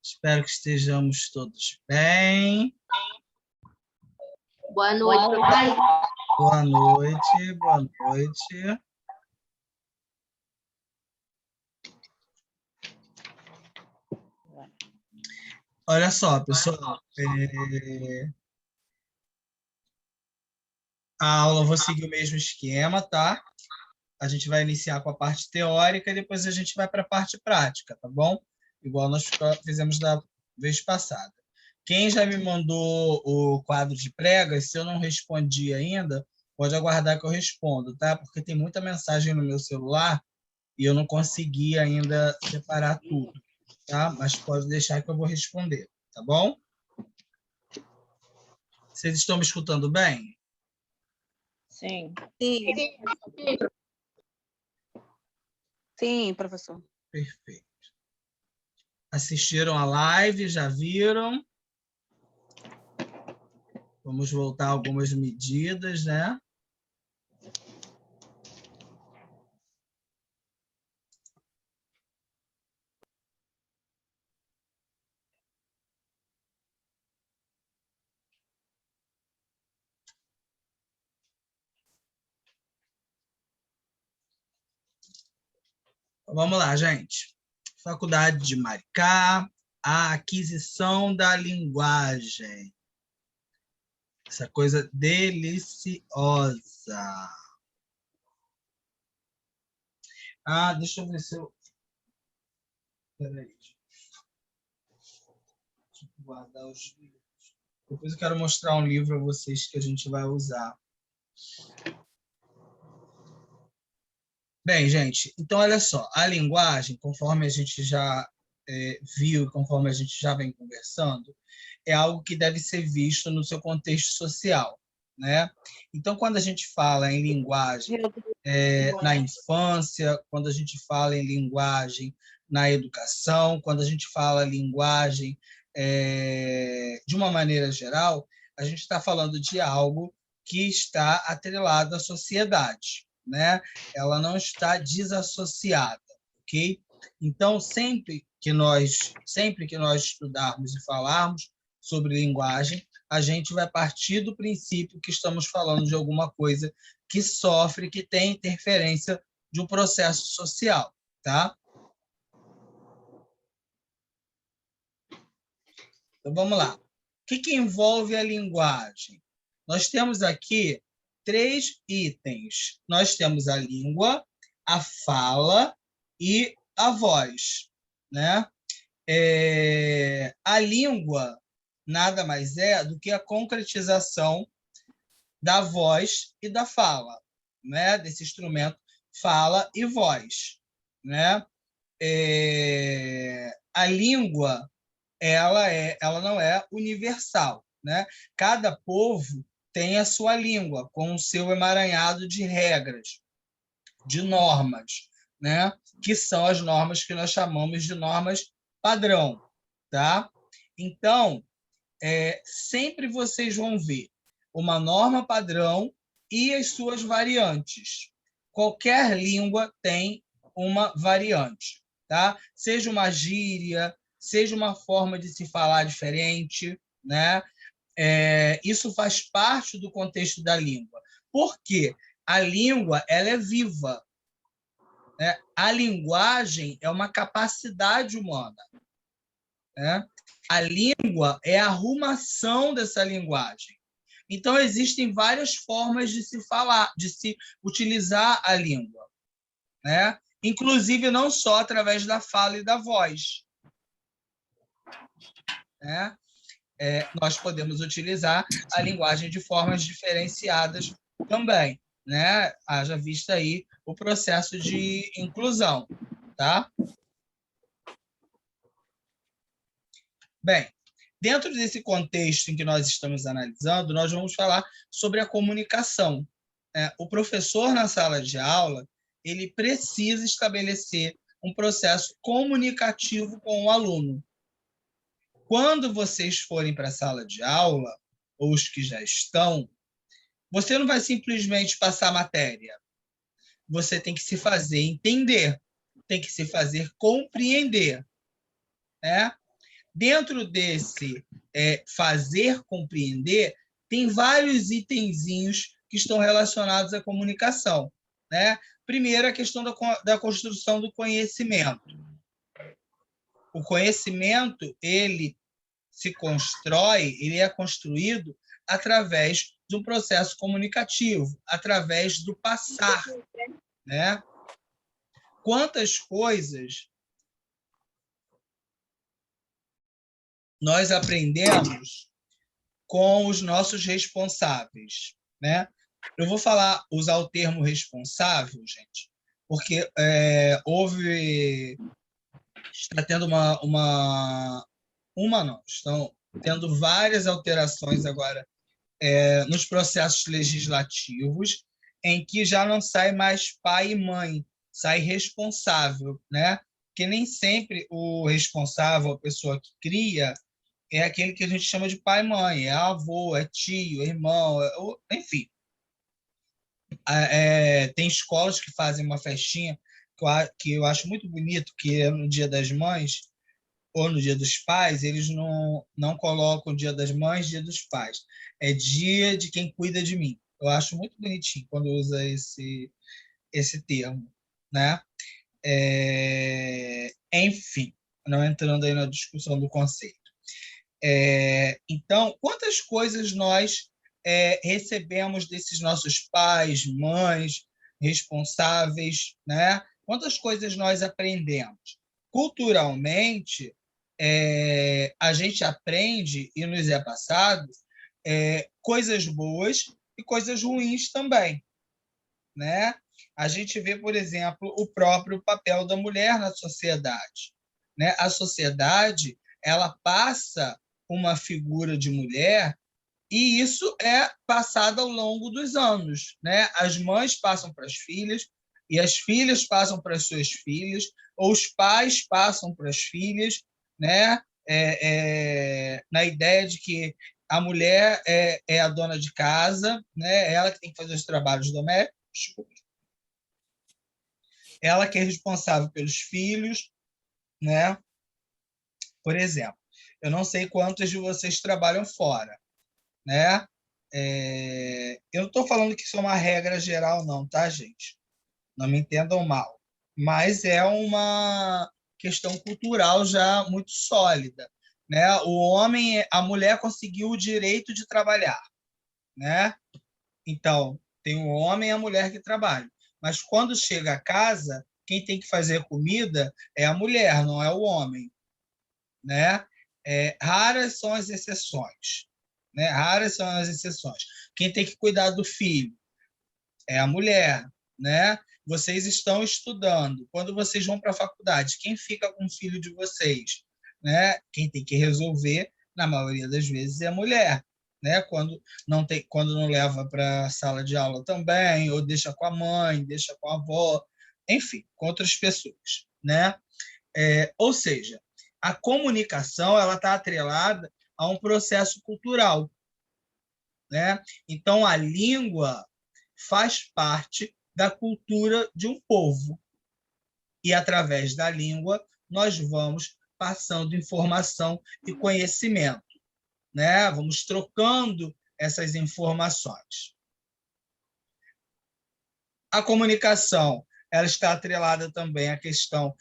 Espero que estejamos todos bem. Boa noite, professor. Boa noite, boa noite. Olha só, pessoal, a aula eu vou seguir o mesmo esquema, tá? A gente vai iniciar com a parte teórica e depois a gente vai para a parte prática, tá bom? Igual nós fizemos da vez passada. Quem já me mandou o quadro de pregas, se eu não respondi ainda, pode aguardar que eu respondo, tá? Porque tem muita mensagem no meu celular e eu não consegui ainda separar tudo, tá? Mas pode deixar que eu vou responder, tá bom? Vocês estão me escutando bem? Sim. Sim. Sim, professor. Perfeito. Assistiram a live, já viram? Vamos voltar a algumas medidas, né? Vamos lá, gente. Faculdade de Maricá, a aquisição da linguagem. Essa coisa deliciosa. Ah, deixa eu ver se eu... Peraí. Deixa eu guardar os livros. Depois eu quero mostrar um livro a vocês que a gente vai usar. Bem, gente, então olha só, a linguagem, conforme a gente já viu, conforme a gente já vem conversando, é algo que deve ser visto no seu contexto social, né? Então, quando a gente fala em linguagem na infância, quando a gente fala em linguagem na educação, quando a gente fala linguagem de uma maneira geral, a gente está falando de algo que está atrelado à sociedade, né? Ela não está desassociada, ok? Então, sempre que nós estudarmos e falarmos sobre linguagem, a gente vai partir do princípio que estamos falando de alguma coisa que sofre, que tem interferência de um processo social, tá? Então, vamos lá. O que envolve a linguagem? Nós temos aqui 3 itens. Nós temos a língua, a fala e a voz, né? A língua nada mais é do que a concretização da voz e da fala, né? Desse instrumento fala e voz, né? A língua ela não é universal, né? Cada povo tem a sua língua, com o seu emaranhado de regras, de normas, né? Que são as normas que nós chamamos de normas padrão, tá? Então, sempre vocês vão ver uma norma padrão e as suas variantes. Qualquer língua tem uma variante, tá? Seja uma gíria, seja uma forma de se falar diferente, né? Isso faz parte do contexto da língua. Por quê? A língua ela é viva, né? A linguagem é uma capacidade humana, né? A língua é a arrumação dessa linguagem. Então, existem várias formas de se falar, de se utilizar a língua, né? Inclusive, não só através da fala e da voz, né? Nós podemos utilizar a linguagem de formas diferenciadas também, né? Haja vista aí o processo de inclusão, tá? Bem, dentro desse contexto em que nós estamos analisando, nós vamos falar sobre a comunicação. O professor, na sala de aula, ele precisa estabelecer um processo comunicativo com o aluno. Quando vocês forem para a sala de aula, ou os que já estão, você não vai simplesmente passar matéria. Você tem que se fazer entender, tem que se fazer compreender, né? Dentro desse fazer compreender, tem vários itenzinhos que estão relacionados à comunicação, né? Primeiro, a questão da construção do conhecimento. O conhecimento, ele se constrói, ele é construído através de um processo comunicativo, através do passar, né? Quantas coisas nós aprendemos com os nossos responsáveis, né? Eu vou usar o termo responsável, gente, porque está tendo estão tendo várias alterações agora nos processos legislativos, em que já não sai mais pai e mãe, sai responsável, né? Porque nem sempre o responsável, a pessoa que cria, é aquele que a gente chama de pai e mãe, é avô, é tio, é irmão, enfim. Tem escolas que fazem uma festinha que eu acho muito bonito, que é no Dia das Mães ou no Dia dos Pais, eles não colocam Dia das Mães, Dia dos Pais. É dia de quem cuida de mim. Eu acho muito bonitinho quando usa esse termo, né? Enfim, não entrando aí na discussão do conceito. Então, quantas coisas nós recebemos desses nossos pais, mães, responsáveis, né? Quantas coisas nós aprendemos? Culturalmente, a gente aprende e nos é passado coisas boas e coisas ruins também, né? A gente vê, por exemplo, o próprio papel da mulher na sociedade, né? A sociedade, ela passa uma figura de mulher e isso é passado ao longo dos anos, né? As mães passam para as filhas e as filhas passam para as suas filhas, ou os pais passam para as filhas, né? Na ideia de que a mulher é a dona de casa, né? Ela que tem que fazer os trabalhos domésticos, ela que é responsável pelos filhos, né? Por exemplo, eu não sei quantos de vocês trabalham fora, né? Eu não estou falando que isso é uma regra geral, não, tá, gente? Não me entendam mal. Mas é uma questão cultural já muito sólida, né? A mulher conseguiu o direito de trabalhar, né? Então, tem o homem e a mulher que trabalham. Mas quando chega a casa, quem tem que fazer a comida é a mulher, não é o homem, né? Raras são as exceções, né? Raras são as exceções. Quem tem que cuidar do filho é a mulher, né? Vocês estão estudando. Quando vocês vão para a faculdade, quem fica com o filho de vocês, né? Quem tem que resolver, na maioria das vezes, é a mulher, né? Quando não leva para a sala de aula também, ou deixa com a mãe, deixa com a avó, enfim, com outras pessoas, né? Ou seja, a comunicação ela está atrelada a um processo cultural, né? Então, a língua faz parte da cultura de um povo. E, através da língua, nós vamos passando informação e conhecimento, né? Vamos trocando essas informações. A comunicação ela está atrelada também à questão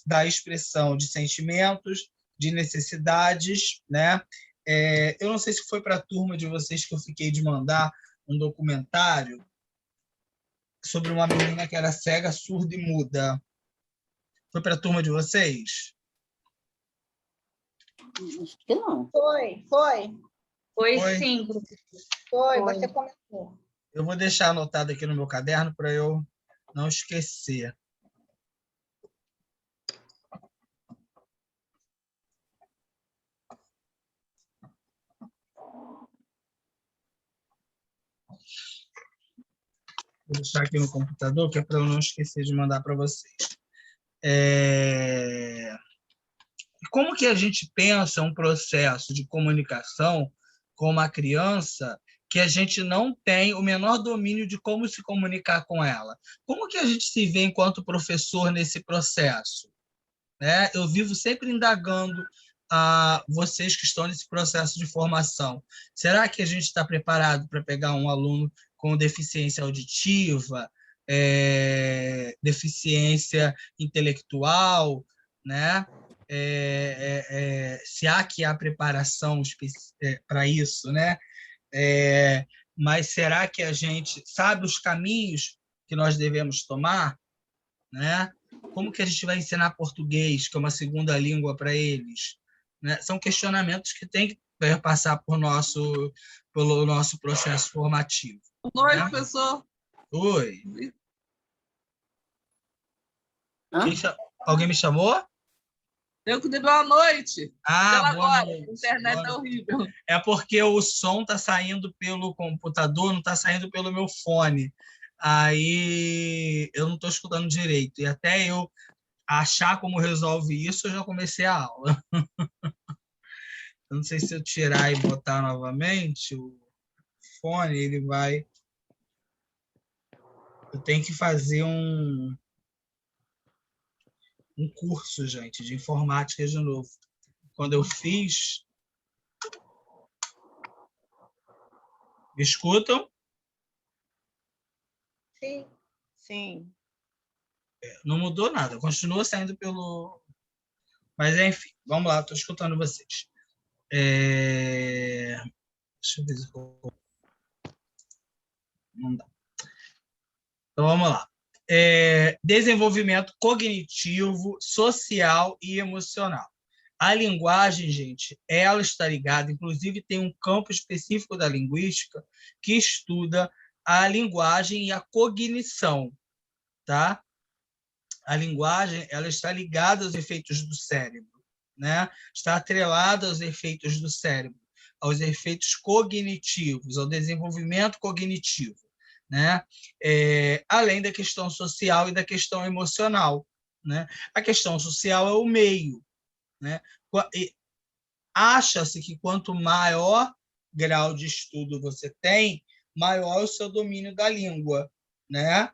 da expressão de sentimentos, de necessidades, né? Eu não sei se foi para a turma de vocês que eu fiquei de mandar um documentário sobre uma menina que era cega, surda e muda. Foi para a turma de vocês? Acho que não. Foi Foi? sim. Foi, você comentou. Eu vou deixar anotado aqui no meu caderno para eu não esquecer. Vou deixar aqui no computador, que é para eu não esquecer de mandar para vocês. Como que a gente pensa um processo de comunicação com uma criança que a gente não tem o menor domínio de como se comunicar com ela? Como que a gente se vê enquanto professor nesse processo? Eu vivo sempre indagando vocês que estão nesse processo de formação? Será que a gente está preparado para pegar um aluno com deficiência auditiva, deficiência intelectual, né? Se há que há preparação para isso, né? Mas será que a gente sabe os caminhos que nós devemos tomar, né? Como que a gente vai ensinar português, que é uma segunda língua para eles, né? São questionamentos que têm que passar pelo nosso processo formativo. Oi, né? professor. Oi. Alguém me chamou? Eu que dei boa noite. Boa agora. noite. A internet é horrível. É porque o som está saindo pelo computador, não está saindo pelo meu fone. Aí eu não estou escutando direito. E até eu achar como resolve isso, eu já comecei a aula. Eu não sei se eu tirar e botar novamente o fone, ele vai... Eu tenho que fazer um curso, gente, de informática de novo. Quando eu fiz... Me escutam? Sim. Sim. Não mudou nada, continua saindo pelo... Mas, enfim, vamos lá, estou escutando vocês. Deixa eu ver se eu... Não dá. Então, vamos lá. Desenvolvimento cognitivo, social e emocional. A linguagem, gente, ela está ligada, inclusive tem um campo específico da linguística que estuda a linguagem e a cognição, tá? A linguagem, ela está ligada aos efeitos do cérebro, né? Está atrelada aos efeitos do cérebro, aos efeitos cognitivos, ao desenvolvimento cognitivo, né? Além da questão social e da questão emocional, né? A questão social é o meio, né? Acha-se que quanto maior grau de estudo você tem, maior é o seu domínio da língua, né?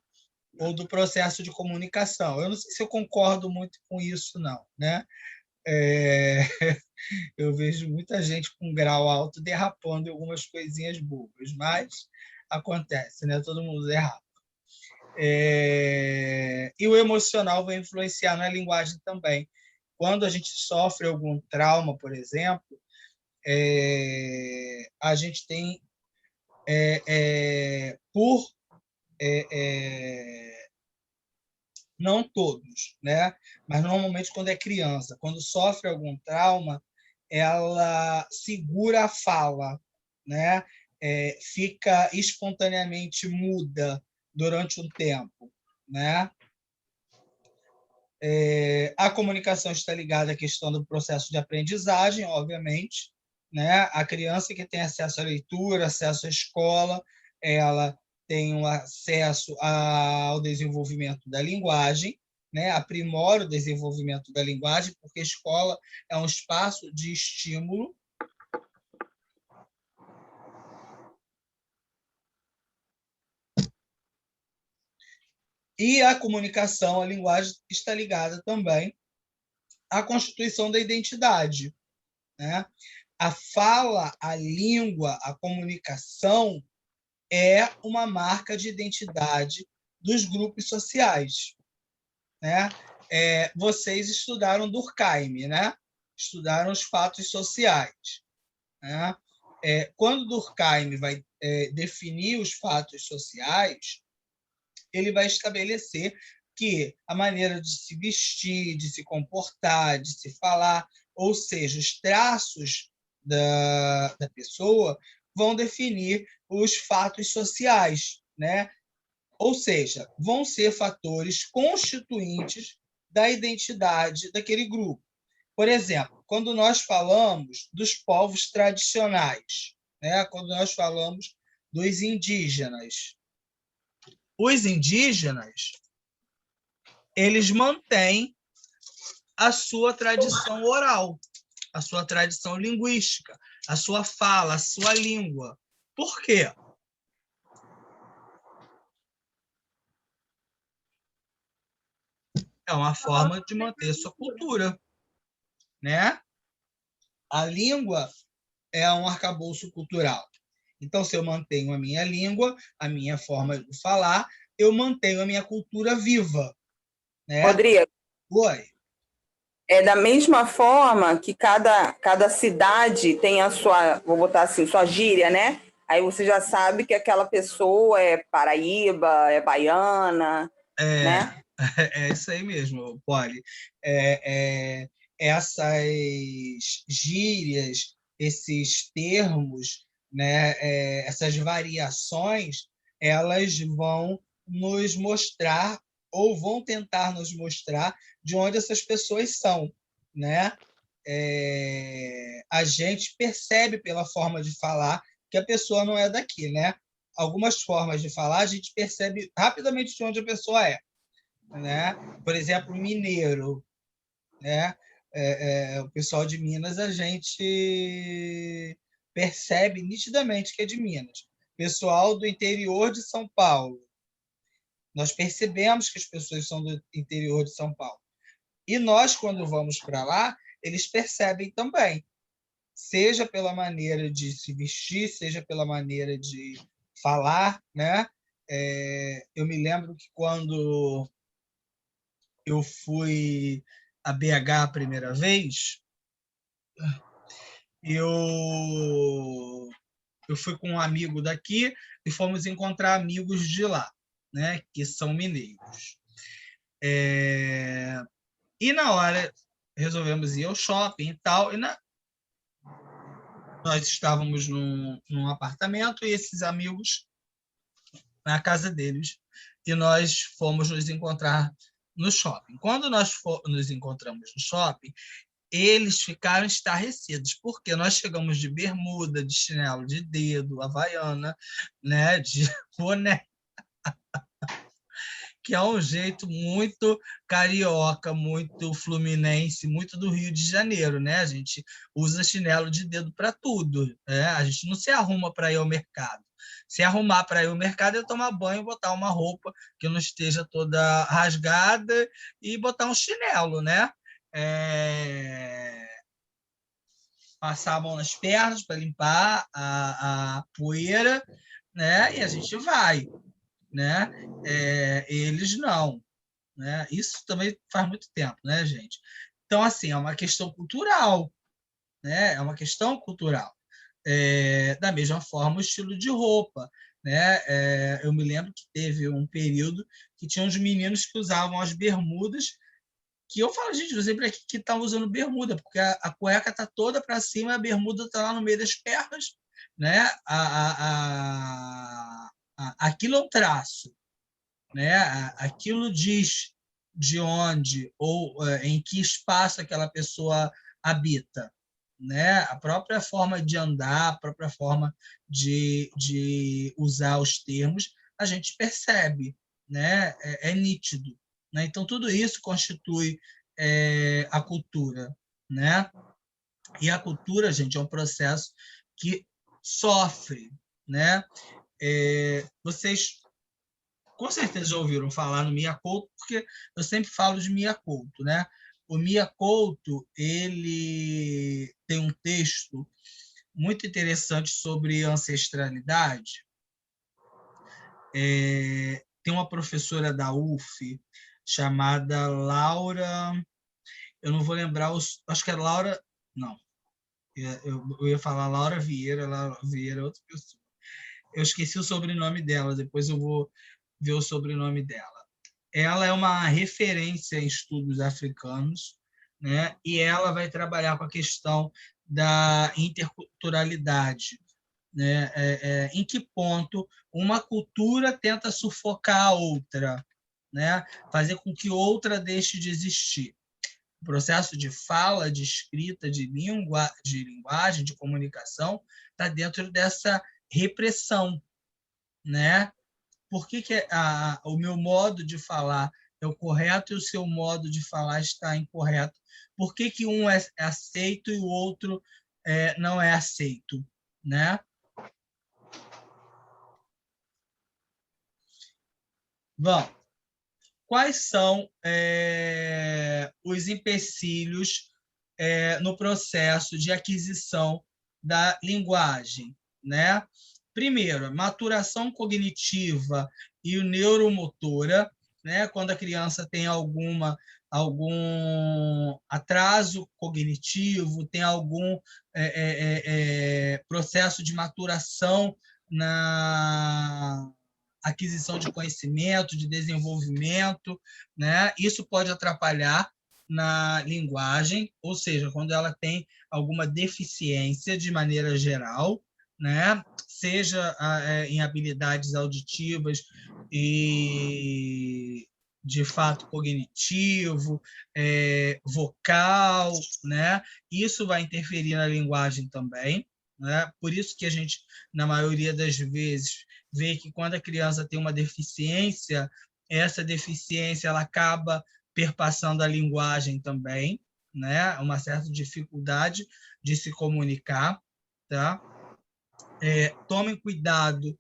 Ou do processo de comunicação. Eu não sei se eu concordo muito com isso, não, né? Eu vejo muita gente com grau alto derrapando em algumas coisinhas bobas, mas acontece, né? Todo mundo erra. E o emocional vai influenciar na linguagem também. Quando a gente sofre algum trauma, por exemplo, a gente tem, não todos, né? Mas normalmente quando é criança, quando sofre algum trauma, ela segura a fala, né? Fica espontaneamente muda durante um tempo, né? A comunicação está ligada à questão do processo de aprendizagem, obviamente, né? A criança que tem acesso à leitura, acesso à escola, ela tem um acesso ao desenvolvimento da linguagem, né? Aprimora o desenvolvimento da linguagem, porque a escola é um espaço de estímulo. E a comunicação, a linguagem, está ligada também à constituição da identidade, né? A fala, a língua, a comunicação é uma marca de identidade dos grupos sociais, né? Vocês estudaram Durkheim, né? Estudaram os fatos sociais, né? Quando Durkheim vai definir os fatos sociais, ele vai estabelecer que a maneira de se vestir, de se comportar, de se falar, ou seja, os traços da pessoa vão definir os fatos sociais, né? Ou seja, vão ser fatores constituintes da identidade daquele grupo. Por exemplo, quando nós falamos dos povos tradicionais, né? Quando nós falamos dos indígenas, os indígenas, eles mantêm a sua tradição oral, a sua tradição linguística, a sua fala, a sua língua. Por quê? É uma forma de manter sua cultura, né? A língua é um arcabouço cultural. Então, se eu mantenho a minha língua, a minha forma de falar, eu mantenho a minha cultura viva, né? Rodrigo, Oi. é da mesma forma que cada cidade tem a sua, vou botar assim, sua gíria, né? Aí você já sabe que aquela pessoa é paraíba, é baiana, né? É isso aí mesmo, Polly. Essas gírias, esses termos, né, essas variações, elas vão nos mostrar ou vão tentar nos mostrar de onde essas pessoas são, né? A gente percebe pela forma de falar que a pessoa não é daqui, né? Algumas formas de falar a gente percebe rapidamente de onde a pessoa é, né? Por exemplo, mineiro, né? O pessoal de Minas a gente percebe nitidamente que é de Minas. Pessoal do interior de São Paulo, nós percebemos que as pessoas são do interior de São Paulo. E nós, quando vamos para lá, eles percebem também, seja pela maneira de se vestir, seja pela maneira de falar, né? Eu me lembro que quando eu fui a BH a primeira vez, eu fui com um amigo daqui e fomos encontrar amigos de lá, né, que são mineiros. E na hora resolvemos ir ao shopping e tal, nós estávamos num apartamento e esses amigos na casa deles, e nós fomos nos encontrar no shopping. Quando nós nos encontramos no shopping, eles ficaram estarrecidos, porque nós chegamos de bermuda, de chinelo de dedo, havaiana, né, de boné, que é um jeito muito carioca, muito fluminense, muito do Rio de Janeiro, né? A gente usa chinelo de dedo para tudo, né? A gente não se arruma para ir ao mercado. Se arrumar para ir ao mercado é tomar banho, botar uma roupa que não esteja toda rasgada e botar um chinelo, né? Passar a mão nas pernas para limpar a poeira, né? E a gente vai, né? Eles não, né? Isso também faz muito tempo, né, gente? Então, assim, é uma questão cultural, né? É uma questão cultural. Da mesma forma, o estilo de roupa, né? Eu me lembro que teve um período que tinha uns meninos que usavam as bermudas, que eu falo, gente, não sei para que estão usando bermuda, porque a cueca está toda para cima, a bermuda está lá no meio das pernas, né? Aquilo é um traço, né? Aquilo diz de onde ou em que espaço aquela pessoa habita, né? A própria forma de andar, a própria forma de usar os termos, a gente percebe, né? É nítido, né? Então tudo isso constitui a cultura, né? E a cultura, gente, é um processo que sofre, né? Vocês com certeza já ouviram falar no Mia Couto, porque eu sempre falo de Mia Couto, né? O Mia Couto, ele tem um texto muito interessante sobre ancestralidade. Tem uma professora da UF chamada Laura, eu não vou lembrar, acho que é Laura, não, eu ia falar Laura Vieira é outra pessoa. Eu esqueci o sobrenome dela, depois eu vou ver o sobrenome dela. Ela é uma referência em estudos africanos, né? E ela vai trabalhar com a questão da interculturalidade, né? Em que ponto uma cultura tenta sufocar a outra, né? Fazer com que outra deixe de existir. O processo de fala, de escrita, de linguagem, de comunicação, está dentro dessa repressão, né? Por que o meu modo de falar é o correto e o seu modo de falar está incorreto? Por que um é aceito e o outro não é aceito, né? Bom, quais são os empecilhos no processo de aquisição da linguagem, né? Primeiro, a maturação cognitiva e neuromotora, né? Quando a criança tem algum atraso cognitivo, tem algum processo de maturação na aquisição de conhecimento, de desenvolvimento, né? Isso pode atrapalhar na linguagem, ou seja, quando ela tem alguma deficiência de maneira geral, né? Seja em habilidades auditivas e de fato cognitivo, vocal, né? Isso vai interferir na linguagem também, né? Por isso que a gente, na maioria das vezes, vê que quando a criança tem uma deficiência, essa deficiência ela acaba perpassando a linguagem também, né? Uma certa dificuldade de se comunicar, tá? Tomem cuidado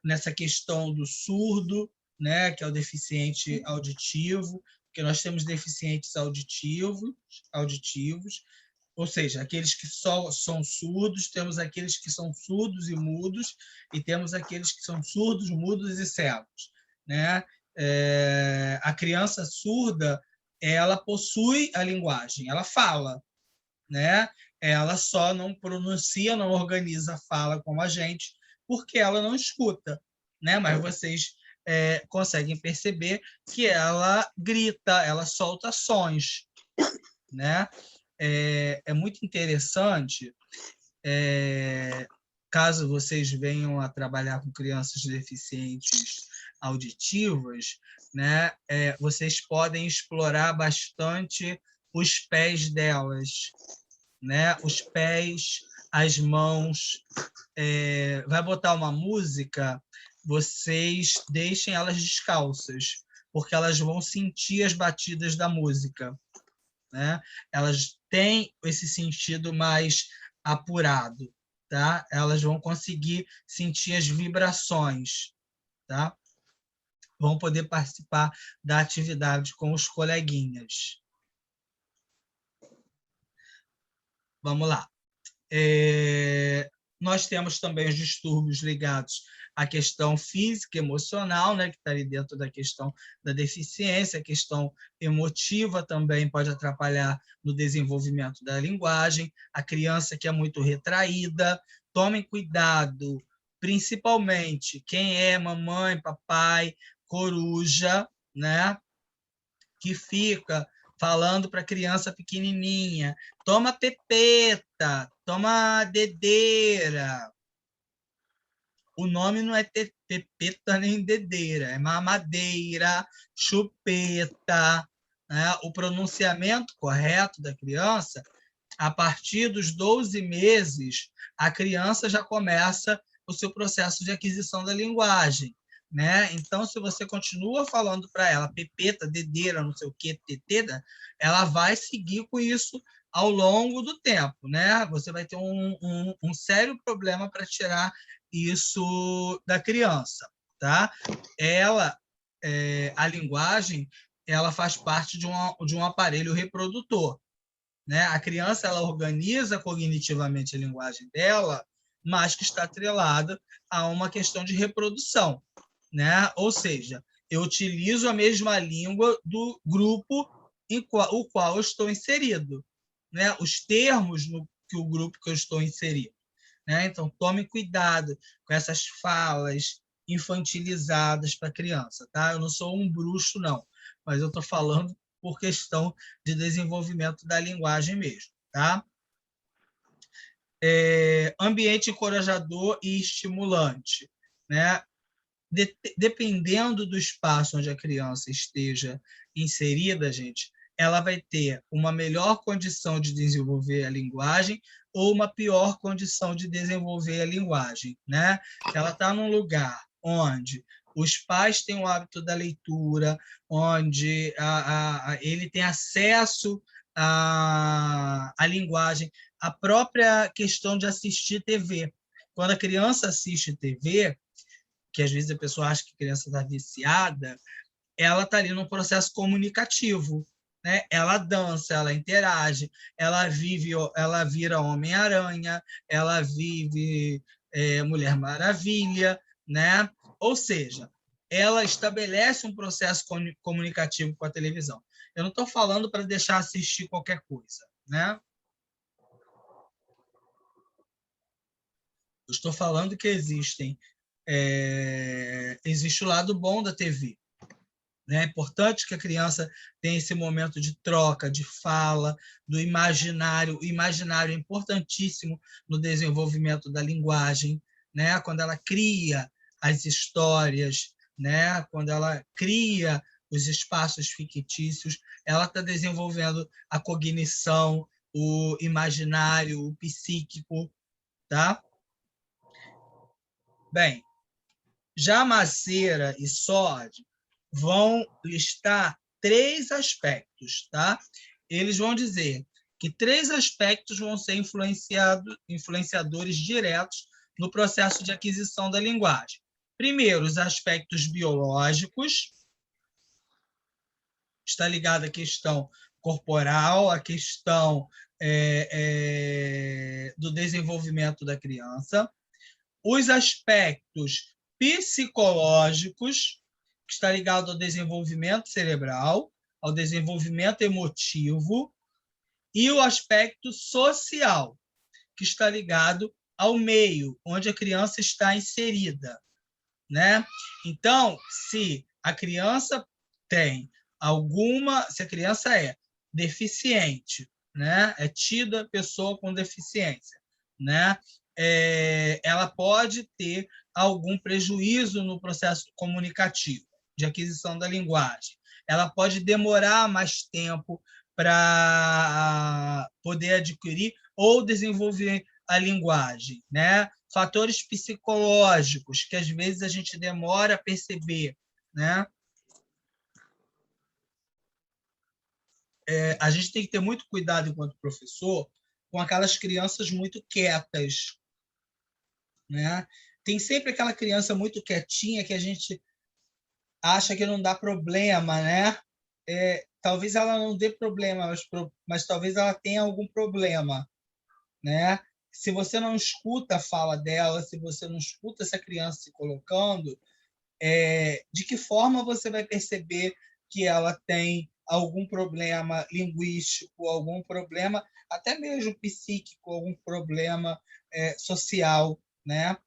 nessa questão do surdo, né? Que é o deficiente auditivo, porque nós temos deficientes auditivos, ou seja, aqueles que só são surdos, temos aqueles que são surdos e mudos, e temos aqueles que são surdos, mudos e cegos, né? A criança surda, ela possui a linguagem, ela fala, né? Ela só não pronuncia, não organiza a fala como a gente, porque ela não escuta, né? Mas vocês conseguem perceber que ela grita, ela solta sons, né? É muito interessante, caso vocês venham a trabalhar com crianças deficientes auditivas, né? Vocês podem explorar bastante os pés delas, né? Os pés, as mãos. Vai botar uma música, vocês deixem elas descalças, porque elas vão sentir as batidas da música, né? Elas têm esse sentido mais apurado, tá? Elas vão conseguir sentir as vibrações, tá? Vão poder participar da atividade com os coleguinhas. Vamos lá. Nós temos também os distúrbios ligados à questão física, emocional, né, que está ali dentro da questão da deficiência. A questão emotiva também pode atrapalhar no desenvolvimento da linguagem. A criança que é muito retraída, tomem cuidado, principalmente quem é mamãe, papai, coruja, né, que fica falando para a criança pequenininha, toma pepeta, toma dedeira. O nome não é pepeta nem dedeira, é mamadeira, chupeta, né? O pronunciamento correto da criança, a partir dos 12 meses, a criança já começa o seu processo de aquisição da linguagem, né? Então, se você continua falando para ela pepeta, dedeira, não sei o que, teteda, ela vai seguir com isso ao longo do tempo, né? Você vai ter um sério problema para tirar isso da criança, tá? A linguagem, ela faz parte de um aparelho reprodutor, né? A criança, ela organiza cognitivamente a linguagem dela, mas que está atrelada a uma questão de reprodução, né? Ou seja, eu utilizo a mesma língua do grupo o qual eu estou inserido, né? Os termos que o grupo que eu estou inserido, né? Então, tome cuidado com essas falas infantilizadas para a criança, tá? Eu não sou um bruxo, não, mas eu estou falando por questão de desenvolvimento da linguagem mesmo, tá? Ambiente encorajador e estimulante, né? Dependendo do espaço onde a criança esteja inserida, gente, ela vai ter uma melhor condição de desenvolver a linguagem ou uma pior condição de desenvolver a linguagem, né? Ela está num lugar onde os pais têm o hábito da leitura, onde ele tem acesso à linguagem, a própria questão de assistir TV. Quando a criança assiste TV, que às vezes a pessoa acha que a criança está viciada, ela está ali num processo comunicativo, né? Ela dança, ela interage, ela vira Homem-Aranha, ela vive Mulher Maravilha, né? Ou seja, ela estabelece um processo comunicativo com a televisão. Eu não estou falando para deixar assistir qualquer coisa, né? Eu estou falando que existe o lado bom da TV. É importante que a criança tenha esse momento de troca, de fala, do imaginário. O imaginário é importantíssimo no desenvolvimento da linguagem, né? Quando ela cria as histórias, né? Quando ela cria os espaços fictícios, ela está desenvolvendo a cognição, o imaginário, o psíquico, tá? Bem, já Macera e Sod vão listar 3 aspectos, tá? Eles vão dizer que 3 aspectos vão ser influenciadores diretos no processo de aquisição da linguagem. Primeiro, os aspectos biológicos, está ligado à questão corporal, à questão do desenvolvimento da criança. Os aspectos psicológicos, que está ligado ao desenvolvimento cerebral, ao desenvolvimento emotivo, e o aspecto social, que está ligado ao meio onde a criança está inserida, né? Então, se a criança se a criança é deficiente, né? É tida pessoa com deficiência, né? Ela pode ter algum prejuízo no processo comunicativo de aquisição da linguagem. Ela pode demorar mais tempo para poder adquirir ou desenvolver a linguagem, né? Fatores psicológicos que às vezes a gente demora a perceber, né? A gente tem que ter muito cuidado enquanto professor com aquelas crianças muito quietas, né? Tem sempre aquela criança muito quietinha que a gente acha que não dá problema, né? Talvez ela não dê problema, mas talvez ela tenha algum problema, né? Se você não escuta a fala dela, se você não escuta essa criança se colocando, de que forma você vai perceber que ela tem algum problema linguístico, algum problema até mesmo psíquico, algum problema social, né?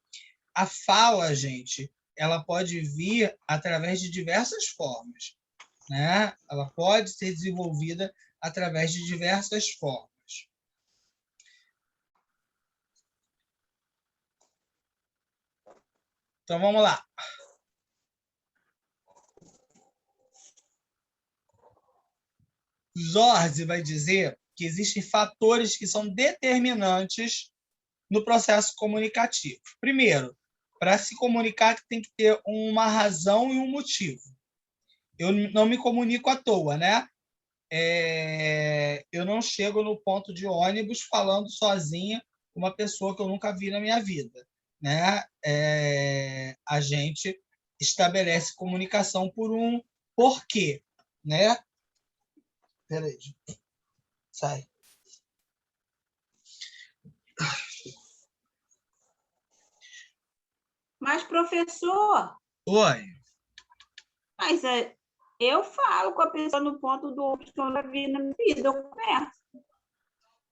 A fala, gente, ela pode vir através de diversas formas, né? Ela pode ser desenvolvida através de diversas formas. Então, vamos lá. Zorzi vai dizer que existem fatores que são determinantes no processo comunicativo. Primeiro, para se comunicar tem que ter uma razão e um motivo. Eu não me comunico à toa, né? Eu não chego no ponto de ônibus falando sozinha com uma pessoa que eu nunca vi na minha vida, né? A gente estabelece comunicação por um porquê, né? Peraí, sai. Mas, professor... Oi. Mas eu falo com a pessoa no ponto do ônibus que eu já vi na minha vida, eu converso.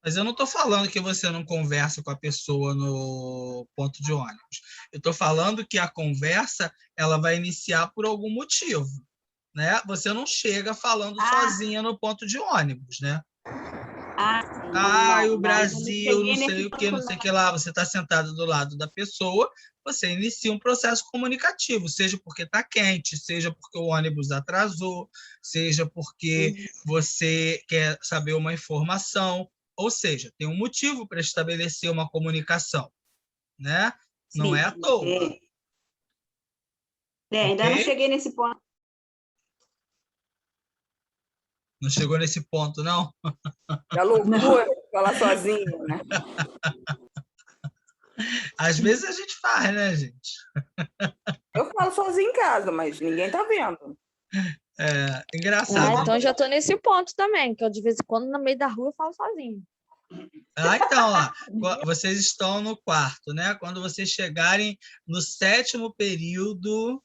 Mas eu não estou falando que você não conversa com a pessoa no ponto de ônibus. Eu estou falando que a conversa ela vai iniciar por algum motivo, né? Você não chega falando sozinha no ponto de ônibus, né? O Brasil, não sei o que, não sei o que lá. Você está sentado do lado da pessoa, você inicia um processo comunicativo, seja porque está quente, seja porque o ônibus atrasou, seja porque você quer saber uma informação, ou seja, tem um motivo para estabelecer uma comunicação, né? Não é à toa. Ainda não cheguei nesse ponto. Não chegou nesse ponto, não? É loucura falar sozinha, né? Às vezes a gente faz, né, gente? Eu falo sozinha em casa, mas ninguém está vendo. Engraçado. Então já tô nesse ponto também, que eu de vez em quando no meio da rua eu falo sozinho. Então, ó, vocês estão no quarto, né? Quando vocês chegarem no 7º período,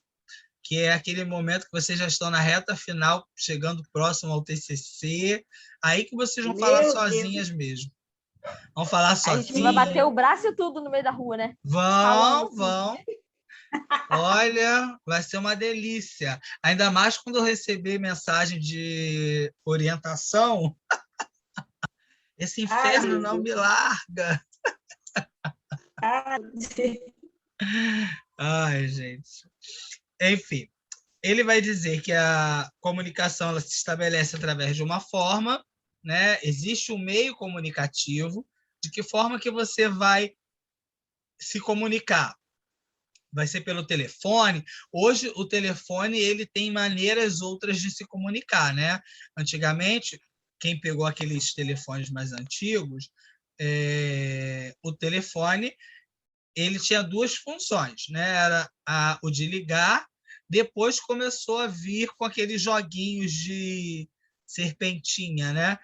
que é aquele momento que vocês já estão na reta final, chegando próximo ao TCC, aí que vocês vão falar Meu sozinhas mesmo. Vão falar A gente vai bater sozinhas. o braço e tudo no meio da rua, né? Vão, Falando. vão. Olha, vai ser uma delícia. Ainda mais quando eu receber mensagem de orientação. Esse Ai, inferno meu não Deus. me larga. Ai, Ai, gente. Enfim, ele vai dizer que a comunicação ela se estabelece através de uma forma, né? Existe um meio comunicativo. De que forma que você vai se comunicar? Vai ser pelo telefone. Hoje, o telefone ele tem maneiras outras de se comunicar, né? Antigamente, quem pegou aqueles telefones mais antigos, o telefone ele tinha 2 funções, né? Era o de ligar, depois começou a vir com aqueles joguinhos de serpentinha, né?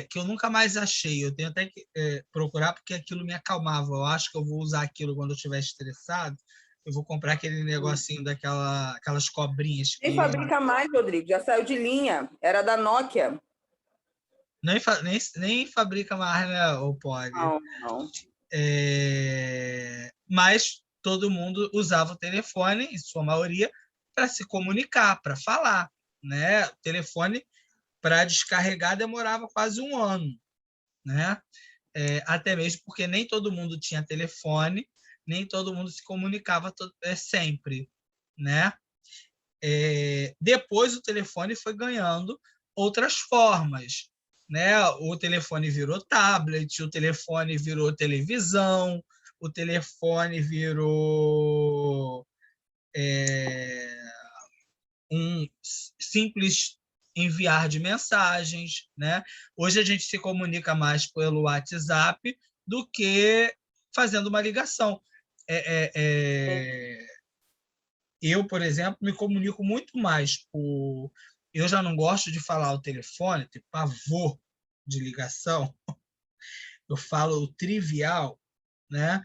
Que eu nunca mais achei. Eu tenho até que procurar, porque aquilo me acalmava. Eu acho que eu vou usar aquilo quando eu estiver estressado. Eu vou comprar aquele negocinho aquelas cobrinhas Nem que fabrica mais, Rodrigo. Já saiu de linha. Era da Nokia. nem fabrica mais, né? Ou pode. Não, não. Mas todo mundo usava o telefone, em sua maioria, para se comunicar, para falar, né? O telefone, para descarregar, demorava quase 1 ano, né? Até mesmo porque nem todo mundo tinha telefone, nem todo mundo se comunicava sempre, né? Depois o telefone foi ganhando outras formas, né? O telefone virou tablet, o telefone virou televisão, o telefone virou um simples enviar de mensagens, né? Hoje a gente se comunica mais pelo WhatsApp do que fazendo uma ligação. Eu, por exemplo, me comunico muito mais por... Eu já não gosto de falar ao telefone, tenho pavor de ligação. Eu falo o trivial, né?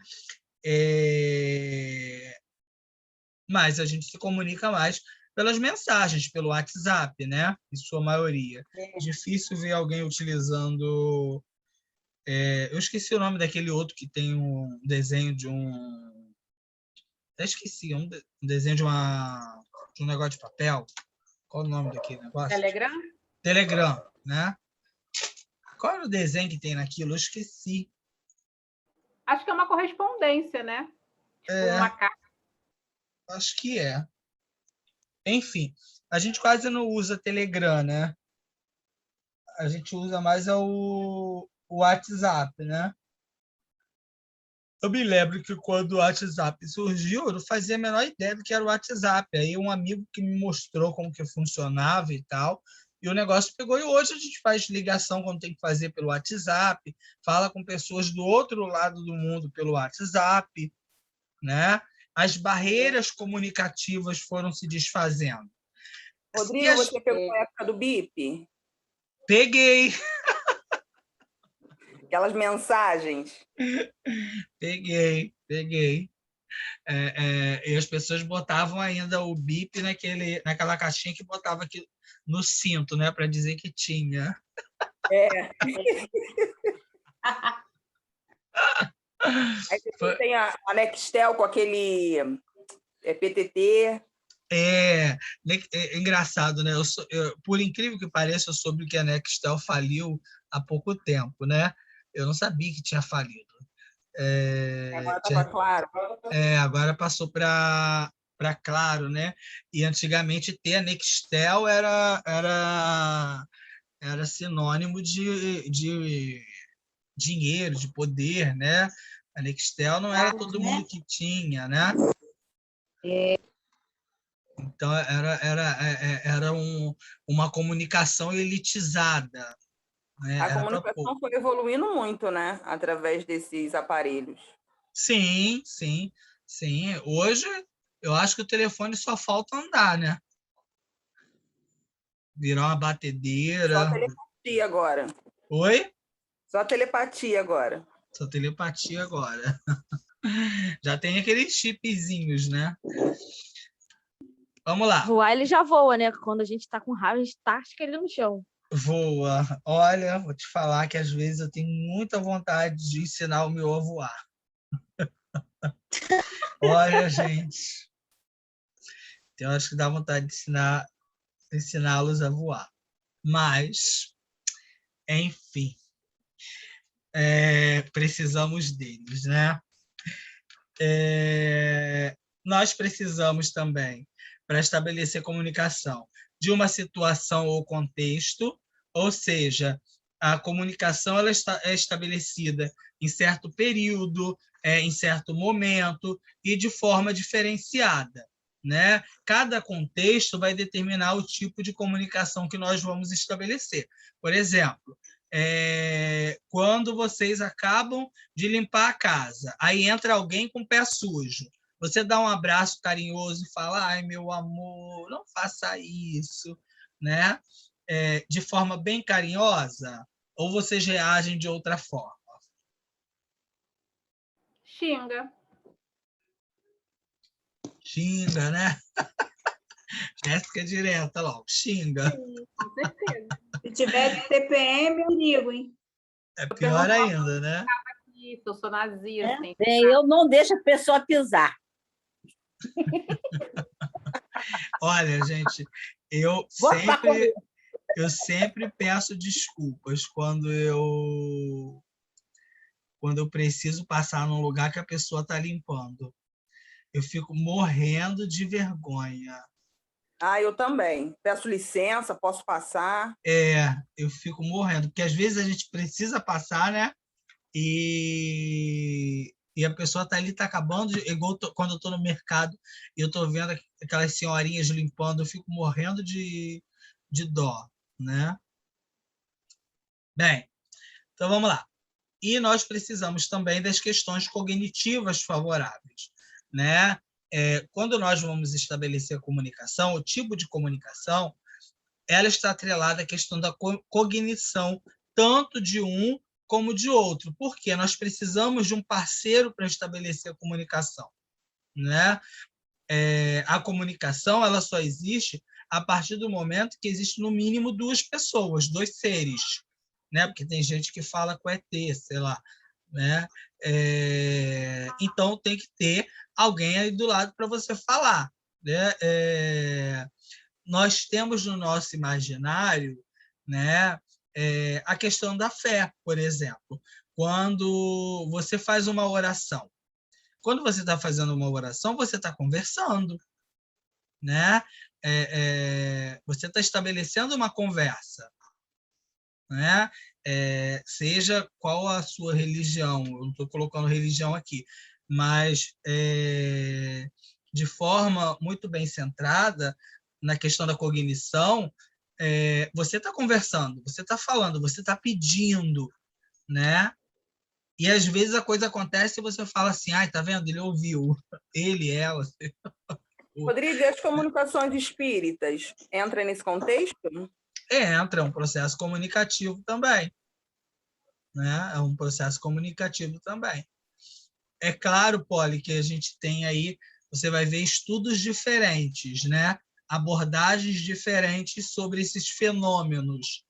Mas a gente se comunica mais pelas mensagens, pelo WhatsApp, né? Em sua maioria. Difícil ver alguém utilizando... eu esqueci o nome daquele outro que tem um desenho de um... Até esqueci, um desenho de um negócio de papel. Qual o nome daquele negócio? Telegram? Telegram, né? Qual era o desenho que tem naquilo? Eu esqueci. Acho que é uma correspondência, né? Uma carta. Acho que é. Enfim, a gente quase não usa Telegram, né? A gente usa mais o WhatsApp, né? Eu me lembro que quando o WhatsApp surgiu, eu não fazia a menor ideia do que era o WhatsApp. Aí um amigo que me mostrou como que funcionava e tal, e o negócio pegou. E hoje a gente faz ligação quando tem que fazer pelo WhatsApp, fala com pessoas do outro lado do mundo pelo WhatsApp, né? As barreiras comunicativas foram se desfazendo. Rodrigo, você pegou a época do BIP? Peguei. Aquelas mensagens. Peguei. E as pessoas botavam ainda o bip naquela caixinha que botava aqui no cinto, né, para dizer que tinha. Aí você tem a Nextel com aquele PTT. É engraçado, né? Por incrível que pareça, eu soube que a Nextel faliu há pouco tempo, né? Eu não sabia que tinha falido. Agora está para Claro. Agora passou para Claro, né? E antigamente ter a Nextel era sinônimo de dinheiro, de poder, né? A Nextel não era todo mundo que tinha, né? Então era uma comunicação elitizada, né? A Era comunicação foi evoluindo muito, né? Através desses aparelhos. Sim. Hoje eu acho que o telefone só falta andar, né? virar uma Só batedeira. telepatia agora. Oi? Só telepatia agora. Só telepatia agora. Já tem aqueles chipzinhos, né? Vamos lá. Voar ele já voa, né? Quando a gente tá com raiva, a gente tasca ele no chão. Voa. Olha, vou te falar que às vezes eu tenho muita vontade de ensinar o meu a voar. Olha, gente. Eu acho que dá vontade de ensiná-los a voar. Mas, enfim, precisamos deles, né? Nós precisamos também, para estabelecer comunicação, de uma situação ou contexto, ou seja, a comunicação ela é estabelecida em certo período, em certo momento e de forma diferenciada, né? Cada contexto vai determinar o tipo de comunicação que nós vamos estabelecer. Por exemplo, quando vocês acabam de limpar a casa, aí entra alguém com o pé sujo. Você dá um abraço carinhoso e fala: ai, meu amor, não faça isso, né? De forma bem carinhosa, ou vocês reagem de outra forma? Xinga. Xinga, né? Jéssica é direta logo, xinga. Sim, com certeza. Se tiver de TPM, eu ligo, hein? É pior ainda, né? Isso, eu sou nazia, assim. Bem, eu não deixo a pessoa pisar. Olha, gente, eu sempre peço desculpas quando eu preciso passar num lugar que a pessoa está limpando. Eu fico morrendo de vergonha. Eu também. Peço licença, posso passar? Eu fico morrendo, porque às vezes a gente precisa passar, né? E a pessoa está ali, está acabando, igual quando eu estou no mercado e eu estou vendo aquelas senhorinhas limpando, eu fico morrendo de dó, né? Bem, então vamos lá. E nós precisamos também das questões cognitivas favoráveis, né? Quando nós vamos estabelecer a comunicação, o tipo de comunicação, ela está atrelada à questão da cognição, tanto de um como de outro, porque nós precisamos de um parceiro para estabelecer a comunicação, né? A comunicação ela só existe a partir do momento que existe no mínimo duas pessoas, dois seres, né? Porque tem gente que fala com ET, sei lá, né? Então tem que ter alguém aí do lado para você falar, né? Nós temos no nosso imaginário, né, a questão da fé, por exemplo. Quando você faz uma oração, quando você está fazendo uma oração, você está conversando, né? Você está estabelecendo uma conversa, né? Seja qual a sua religião, eu não estou colocando religião aqui, mas de forma muito bem centrada na questão da cognição, você está conversando, você está falando, você está pedindo, né? E às vezes a coisa acontece e você fala assim: ai, tá vendo? Ele ouviu, ele, ela. Rodrigo, e as comunicações espíritas entram nesse contexto? Entra um processo comunicativo também, né? É um processo comunicativo também. É claro, Poli, que a gente tem aí, você vai ver estudos diferentes, né? Abordagens diferentes sobre esses fenômenos,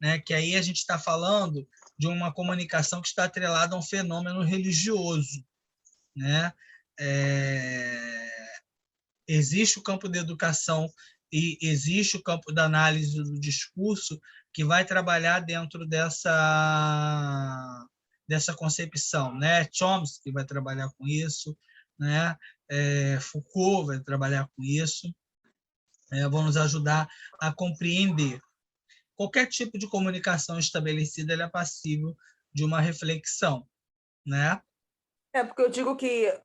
né? Que aí a gente está falando de uma comunicação que está atrelada a um fenômeno religioso, né? Existe o campo da educação e existe o campo da análise do discurso que vai trabalhar dentro dessa concepção, né? Chomsky vai trabalhar com isso, né? Foucault vai trabalhar com isso, vão nos ajudar a compreender. Qualquer tipo de comunicação estabelecida ela é passível de uma reflexão, né? Porque eu digo que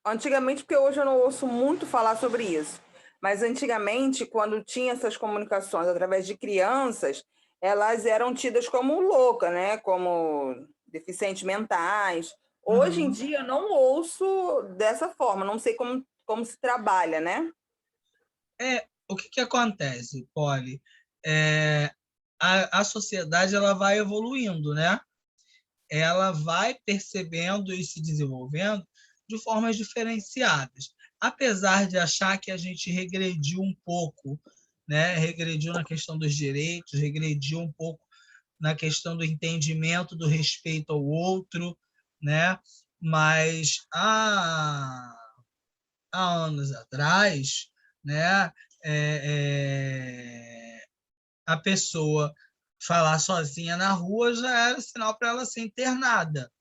antigamente, porque hoje eu não ouço muito falar sobre isso, mas antigamente, quando tinha essas comunicações através de crianças, elas eram tidas como loucas, né? Como deficientes mentais. Hoje em dia eu não ouço dessa forma, não sei como se trabalha, né? O que acontece, Poli? a sociedade ela vai evoluindo, né? Ela vai percebendo e se desenvolvendo de formas diferenciadas. Apesar de achar que a gente regrediu um pouco, né? Regrediu na questão dos direitos, regrediu um pouco na questão do entendimento, do respeito ao outro, né? Mas há anos atrás, né? A pessoa falar sozinha na rua já era sinal para ela ser internada,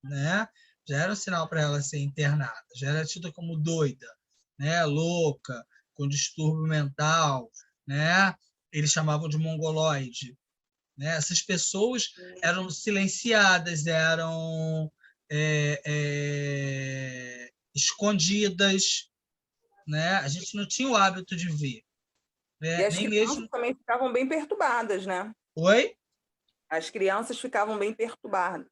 né? Já era sinal para ela ser internada, já era tida como doida, né? Louca, com distúrbio mental, né? Eles chamavam de mongoloide, né? Essas pessoas eram silenciadas, eram escondidas, né? A gente não tinha o hábito de ver, E né? as Nem crianças mesmo. também ficavam bem perturbadas, né? Oi? As crianças ficavam bem perturbadas.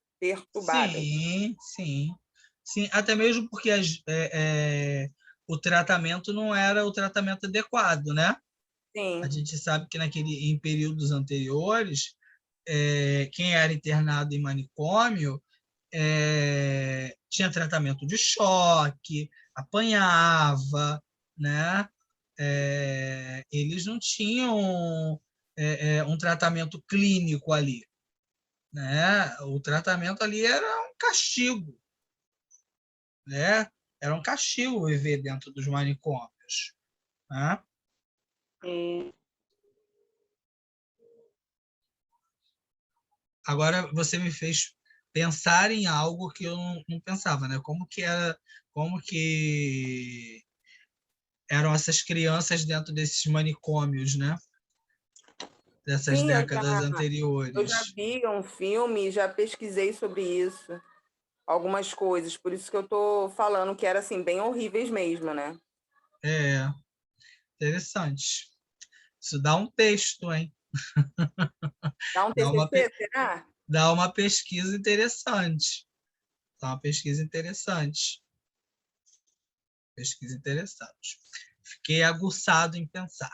Sim, sim, sim. Até mesmo porque o tratamento não era o tratamento adequado, né? A Sim, gente sabe que em períodos anteriores, quem era internado em manicômio tinha tratamento de choque, apanhava, né? Eles não tinham um tratamento clínico ali, né? O tratamento ali era um castigo, né? Era um castigo viver dentro dos manicômios, né? É, Agora você me fez pensar em algo que eu não pensava, né? Como que eram essas crianças dentro desses manicômios, né? Dessas sim, décadas eu já anteriores. vi um filme, já pesquisei sobre isso, algumas coisas, por isso que eu estou falando que era assim, bem horríveis mesmo, né? É, interessante. Isso dá um texto, hein? Dá um Dá uma, TCC, será? dá uma pesquisa interessante. Dá uma pesquisa interessante. Pesquisa interessante. Fiquei aguçado em pensar.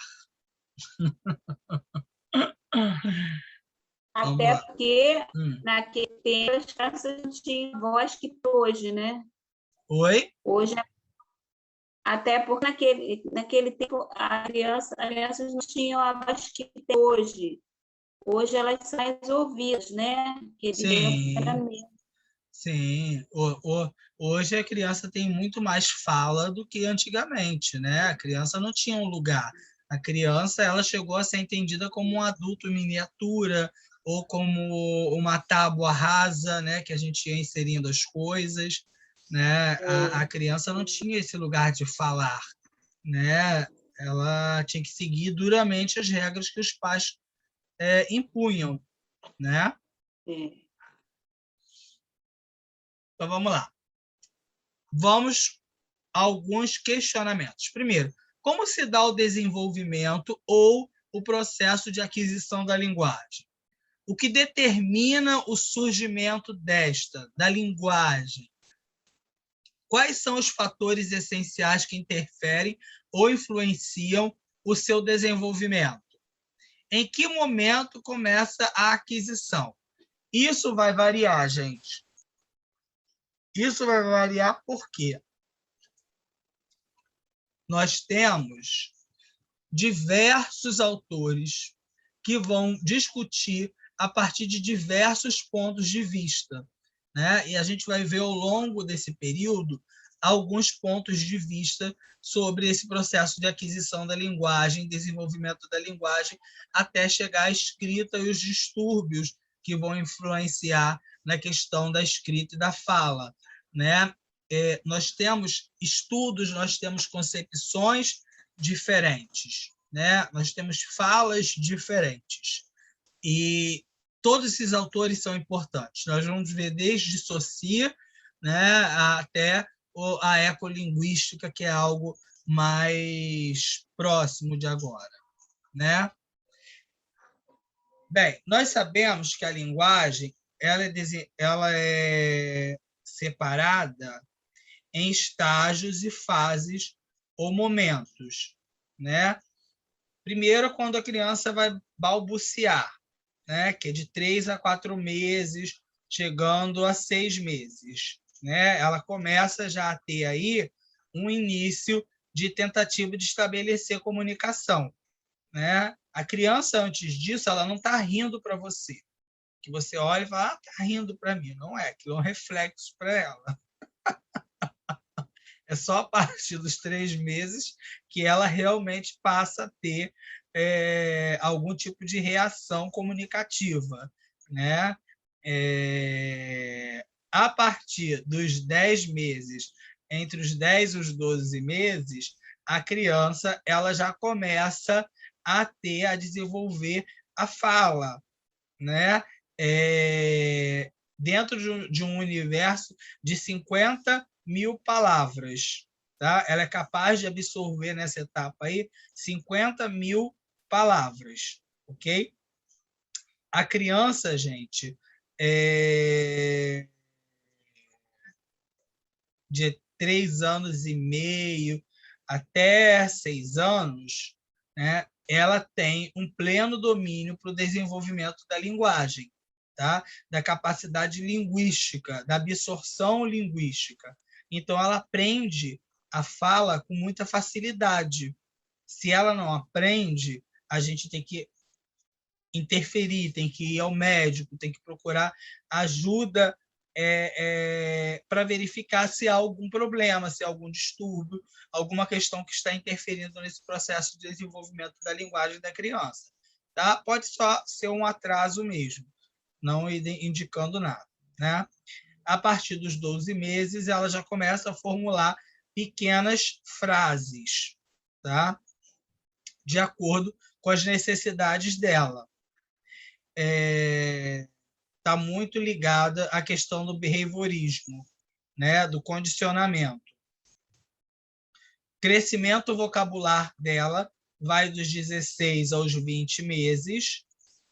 Vamos até lá. porque Hum. naquele tempo as crianças não tinham voz que tem hoje, né? Oi? Hoje, até porque naquele tempo as crianças não tinham a voz que tem hoje. Hoje elas são mais ouvidas, né? Aquele tempo era Sim, mesmo. sim. Hoje a criança tem muito mais fala do que antigamente, né? A criança não tinha um lugar. A criança ela chegou a ser entendida como um adulto em miniatura ou como uma tábua rasa, né? Que a gente ia inserindo as coisas, né? A criança não tinha esse lugar de falar, né? Ela tinha que seguir duramente as regras que os pais impunham, né? É. Então vamos lá. Vamos a alguns questionamentos. Primeiro, como se dá o desenvolvimento ou o processo de aquisição da linguagem? O que determina o surgimento da linguagem? Quais são os fatores essenciais que interferem ou influenciam o seu desenvolvimento? Em que momento começa a aquisição? Isso vai variar, gente. Isso vai variar por quê? Nós temos diversos autores que vão discutir a partir de diversos pontos de vista, né? E a gente vai ver ao longo desse período alguns pontos de vista sobre esse processo de aquisição da linguagem, desenvolvimento da linguagem, até chegar à escrita e os distúrbios que vão influenciar na questão da escrita e da fala, né? Nós temos estudos, nós temos concepções diferentes, né? Nós temos falas diferentes. E todos esses autores são importantes. Nós vamos ver desde Saussure, né, até a ecolinguística, que é algo mais próximo de agora, né? Bem, nós sabemos que a linguagem ela é separada em estágios e fases ou momentos, né? Primeiro, quando a criança vai balbuciar, né? Que é de 3 a 4 meses, chegando a 6 meses. Né? Ela começa já a ter aí um início de tentativa de estabelecer comunicação. Né? A criança, antes disso, ela não está rindo para você. Que você olha e fala, está rindo para mim. Não é, aquilo é um reflexo para ela. É só a partir dos 3 meses que ela realmente passa a ter algum tipo de reação comunicativa. Né? A partir dos 10 meses, entre os 10 e os 12 meses, a criança ela já começa a desenvolver a fala, né? Dentro de um universo de 50.000 palavras. Tá? Ela é capaz de absorver nessa etapa aí 50.000 palavras. Ok? A criança, gente, de 3 anos e meio até 6 anos, né, ela tem um pleno domínio para o desenvolvimento da linguagem, tá? Da capacidade linguística, da absorção linguística. Então, ela aprende a fala com muita facilidade. Se ela não aprende, a gente tem que interferir, tem que ir ao médico, tem que procurar ajuda para verificar se há algum problema, se há algum distúrbio, alguma questão que está interferindo nesse processo de desenvolvimento da linguagem da criança. Tá? Pode só ser um atraso mesmo, não indicando nada. Né? A partir dos 12 meses, ela já começa a formular pequenas frases, tá? De acordo com as necessidades dela. Está muito ligada à questão do behaviorismo, né? Do condicionamento. Crescimento vocabular dela vai dos 16 aos 20 meses.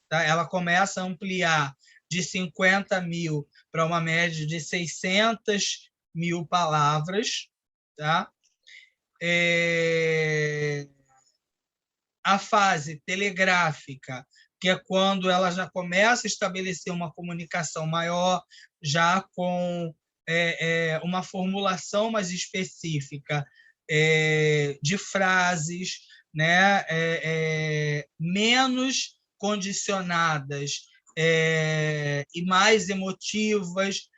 Tá? Ela começa a ampliar de 50.000 para uma média de 600.000 palavras. Tá? A fase telegráfica, que é quando ela já começa a estabelecer uma comunicação maior, já com uma formulação mais específica de frases, né? Menos condicionadas e mais emotivas,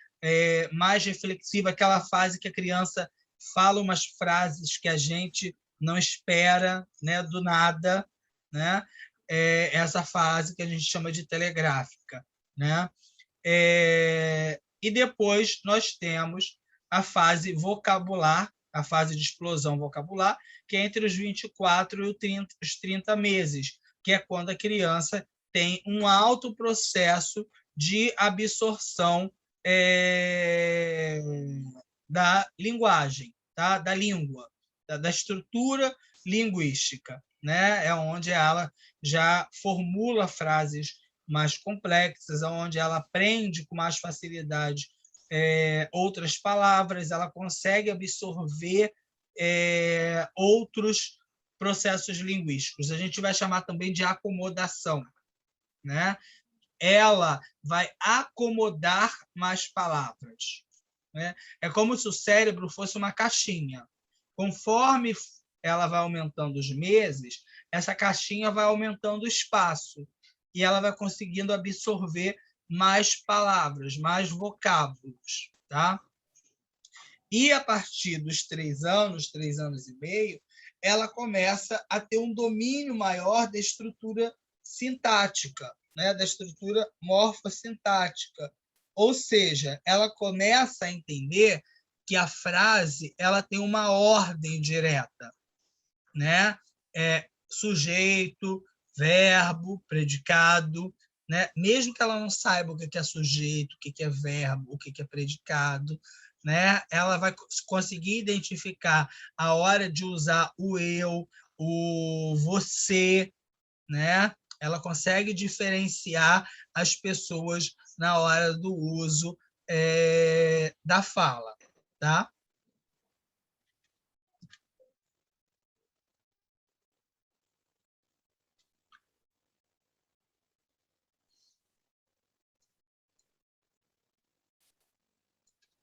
mais reflexiva, aquela fase que a criança fala umas frases que a gente não espera, né, do nada, né? Essa fase que a gente chama de telegráfica, né? E depois nós temos a fase vocabular, a fase de explosão vocabular, que é entre os 24 e os 30 meses, que é quando a criança tem um alto processo de absorção da linguagem, tá? Da língua, da estrutura linguística, né? É onde ela já formula frases mais complexas, onde ela aprende com mais facilidade outras palavras, ela consegue absorver outros processos linguísticos. A gente vai chamar também de acomodação, né? Ela vai acomodar mais palavras. Né? É como se o cérebro fosse uma caixinha. Conforme ela vai aumentando os meses, essa caixinha vai aumentando o espaço e ela vai conseguindo absorver mais palavras, mais vocábulos. Tá? E a partir dos 3 anos e meio, ela começa a ter um domínio maior da estrutura sintática, né? Da estrutura morfossintática. Ou seja, ela começa a entender que a frase ela tem uma ordem direta, né? Sujeito, verbo, predicado, né? Mesmo que ela não saiba o que é sujeito, o que é verbo, o que é predicado, né? Ela vai conseguir identificar a hora de usar o eu, o você, né? Ela consegue diferenciar as pessoas na hora do uso da fala, tá?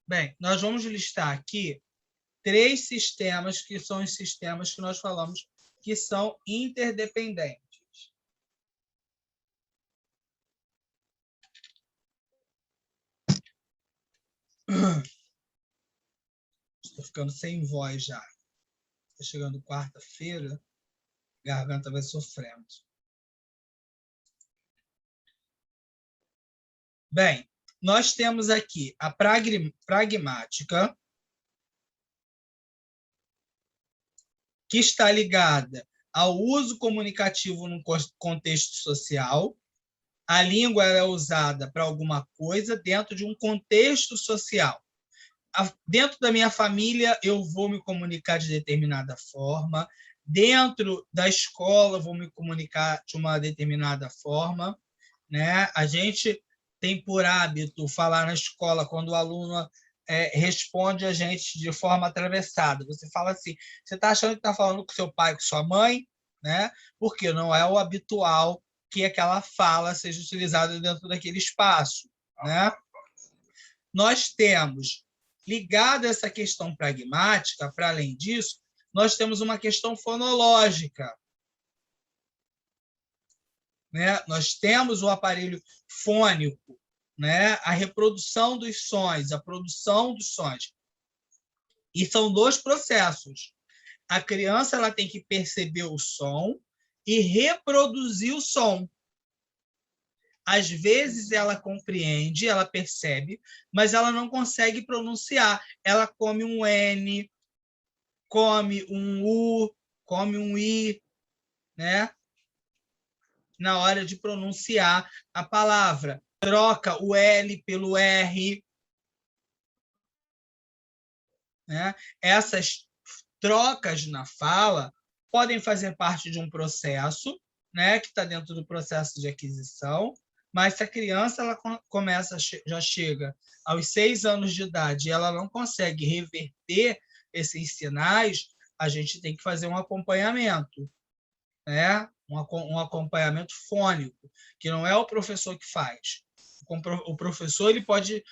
Bem, nós vamos listar aqui 3 sistemas que são os sistemas que nós falamos que são interdependentes. Estou ficando sem voz já. Está chegando quarta-feira, a garganta vai sofrendo. Bem, nós temos aqui a pragmática, que está ligada ao uso comunicativo no contexto social. A língua é usada para alguma coisa dentro de um contexto social. Dentro da minha família, eu vou me comunicar de determinada forma. Dentro da escola, vou me comunicar de uma determinada forma, né? A gente tem por hábito falar na escola quando o aluno responde a gente de forma atravessada. Você fala assim, você está achando que está falando com seu pai, com sua mãe, né? Porque não é o habitual que aquela fala seja utilizada dentro daquele espaço, né? Nós temos, ligado a essa questão pragmática, para além disso, nós temos uma questão fonológica, né? Nós temos o aparelho fônico, né? A reprodução dos sons, a produção dos sons. E são 2 processos. A criança ela tem que perceber o som e reproduzir o som. Às vezes ela compreende, ela percebe, mas ela não consegue pronunciar. Ela come um N, come um U, come um I, né? Na hora de pronunciar a palavra. Troca o L pelo R. Né? Essas trocas na fala podem fazer parte de um processo, né, que está dentro do processo de aquisição, mas se a criança ela já chega aos 6 anos de idade e ela não consegue reverter esses sinais, a gente tem que fazer um acompanhamento, né? Um acompanhamento fônico, que não é o professor que faz. O professor ele pode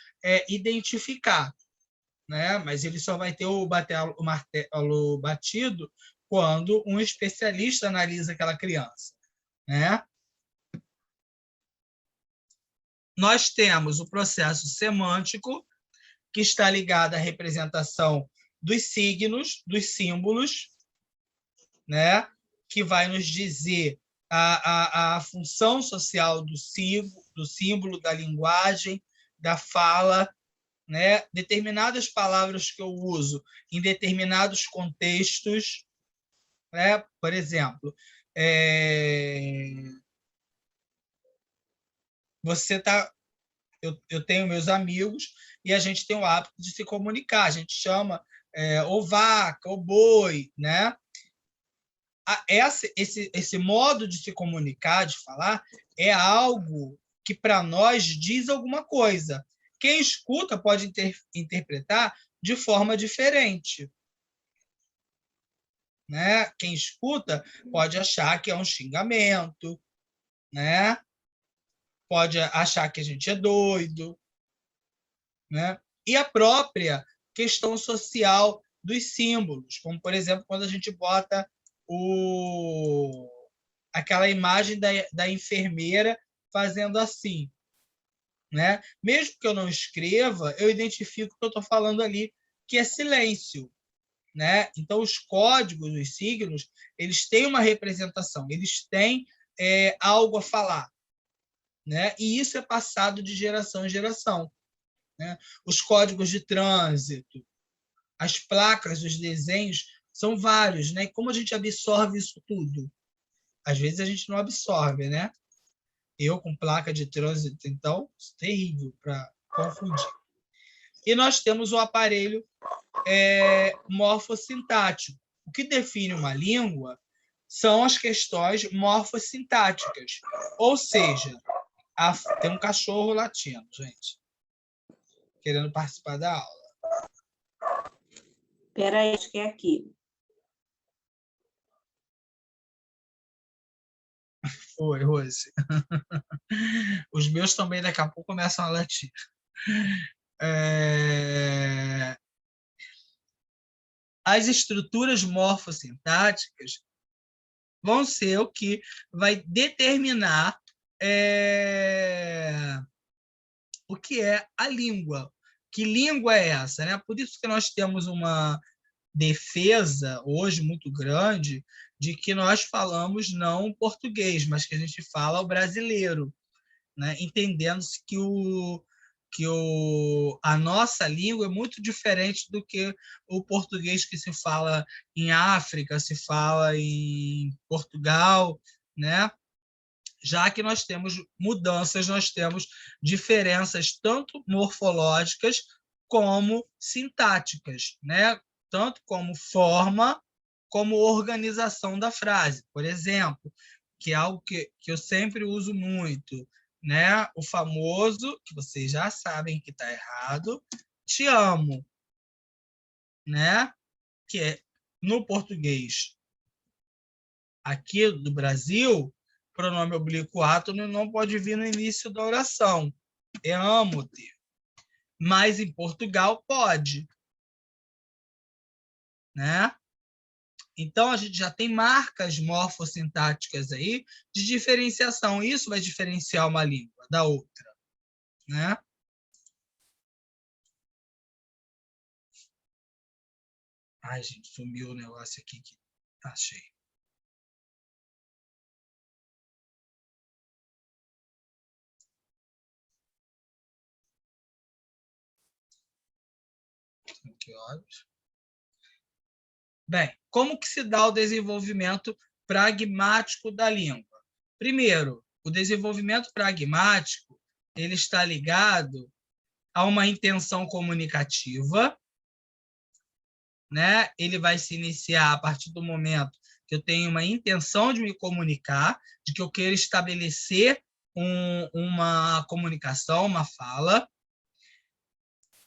identificar, né? Mas ele só vai ter o martelo batido quando um especialista analisa aquela criança, né? Nós temos o processo semântico, que está ligado à representação dos signos, dos símbolos, né? Que vai nos dizer a função social do símbolo, da linguagem, da fala, né? Determinadas palavras que eu uso em determinados contextos, né? Por exemplo, eu tenho meus amigos e a gente tem o hábito de se comunicar. A gente chama ou vaca, ou boi, né? Esse modo de se comunicar, de falar, é algo que para nós diz alguma coisa. Quem escuta pode interpretar de forma diferente, né? Quem escuta pode achar que é um xingamento, né? Pode achar que a gente é doido, né? E a própria questão social dos símbolos, como, por exemplo, quando a gente bota aquela imagem da enfermeira fazendo assim, né? Mesmo que eu não escreva, eu identifico o que eu estou falando ali, que é silêncio, né? Então, os códigos, os signos, eles têm uma representação, eles têm algo a falar, né? E isso é passado de geração em geração, né? Os códigos de trânsito, as placas, os desenhos, são vários, né? E como a gente absorve isso tudo? Às vezes a gente não absorve, né? Eu com placa de trânsito, então, terrível para confundir. E nós temos o aparelho morfossintático. O que define uma língua são as questões morfossintáticas, ou seja, tem um cachorro latindo, gente, querendo participar da aula. Espera aí, acho que é aqui. Oi, Rose. Os meus também daqui a pouco começam a latir. as estruturas morfossintáticas vão ser o que vai determinar o que é a língua. Que língua é essa, né? Por isso que nós temos uma defesa hoje muito grande de que nós falamos não o português, mas que a gente fala o brasileiro, né? Entendendo-se que a nossa língua é muito diferente do que o português que se fala em África, se fala em Portugal, né? Já que nós temos mudanças, nós temos diferenças tanto morfológicas como sintáticas, né? Tanto como forma, como organização da frase. Por exemplo, que é algo que eu sempre uso muito, né? O famoso, que vocês já sabem que está errado, te amo, né? Que é, no português aqui do Brasil, pronome oblíquo átono não pode vir no início da oração. É amo-te. Mas em Portugal pode, né? Então, a gente já tem marcas morfossintáticas aí de diferenciação. Isso vai diferenciar uma língua da outra, né? Ai, gente, sumiu o negócio aqui que achei. Que horas? Bem, como que se dá o desenvolvimento pragmático da língua? Primeiro, o desenvolvimento pragmático ele está ligado a uma intenção comunicativa, né? Ele vai se iniciar a partir do momento que eu tenho uma intenção de me comunicar, de que eu quero estabelecer uma comunicação, uma fala.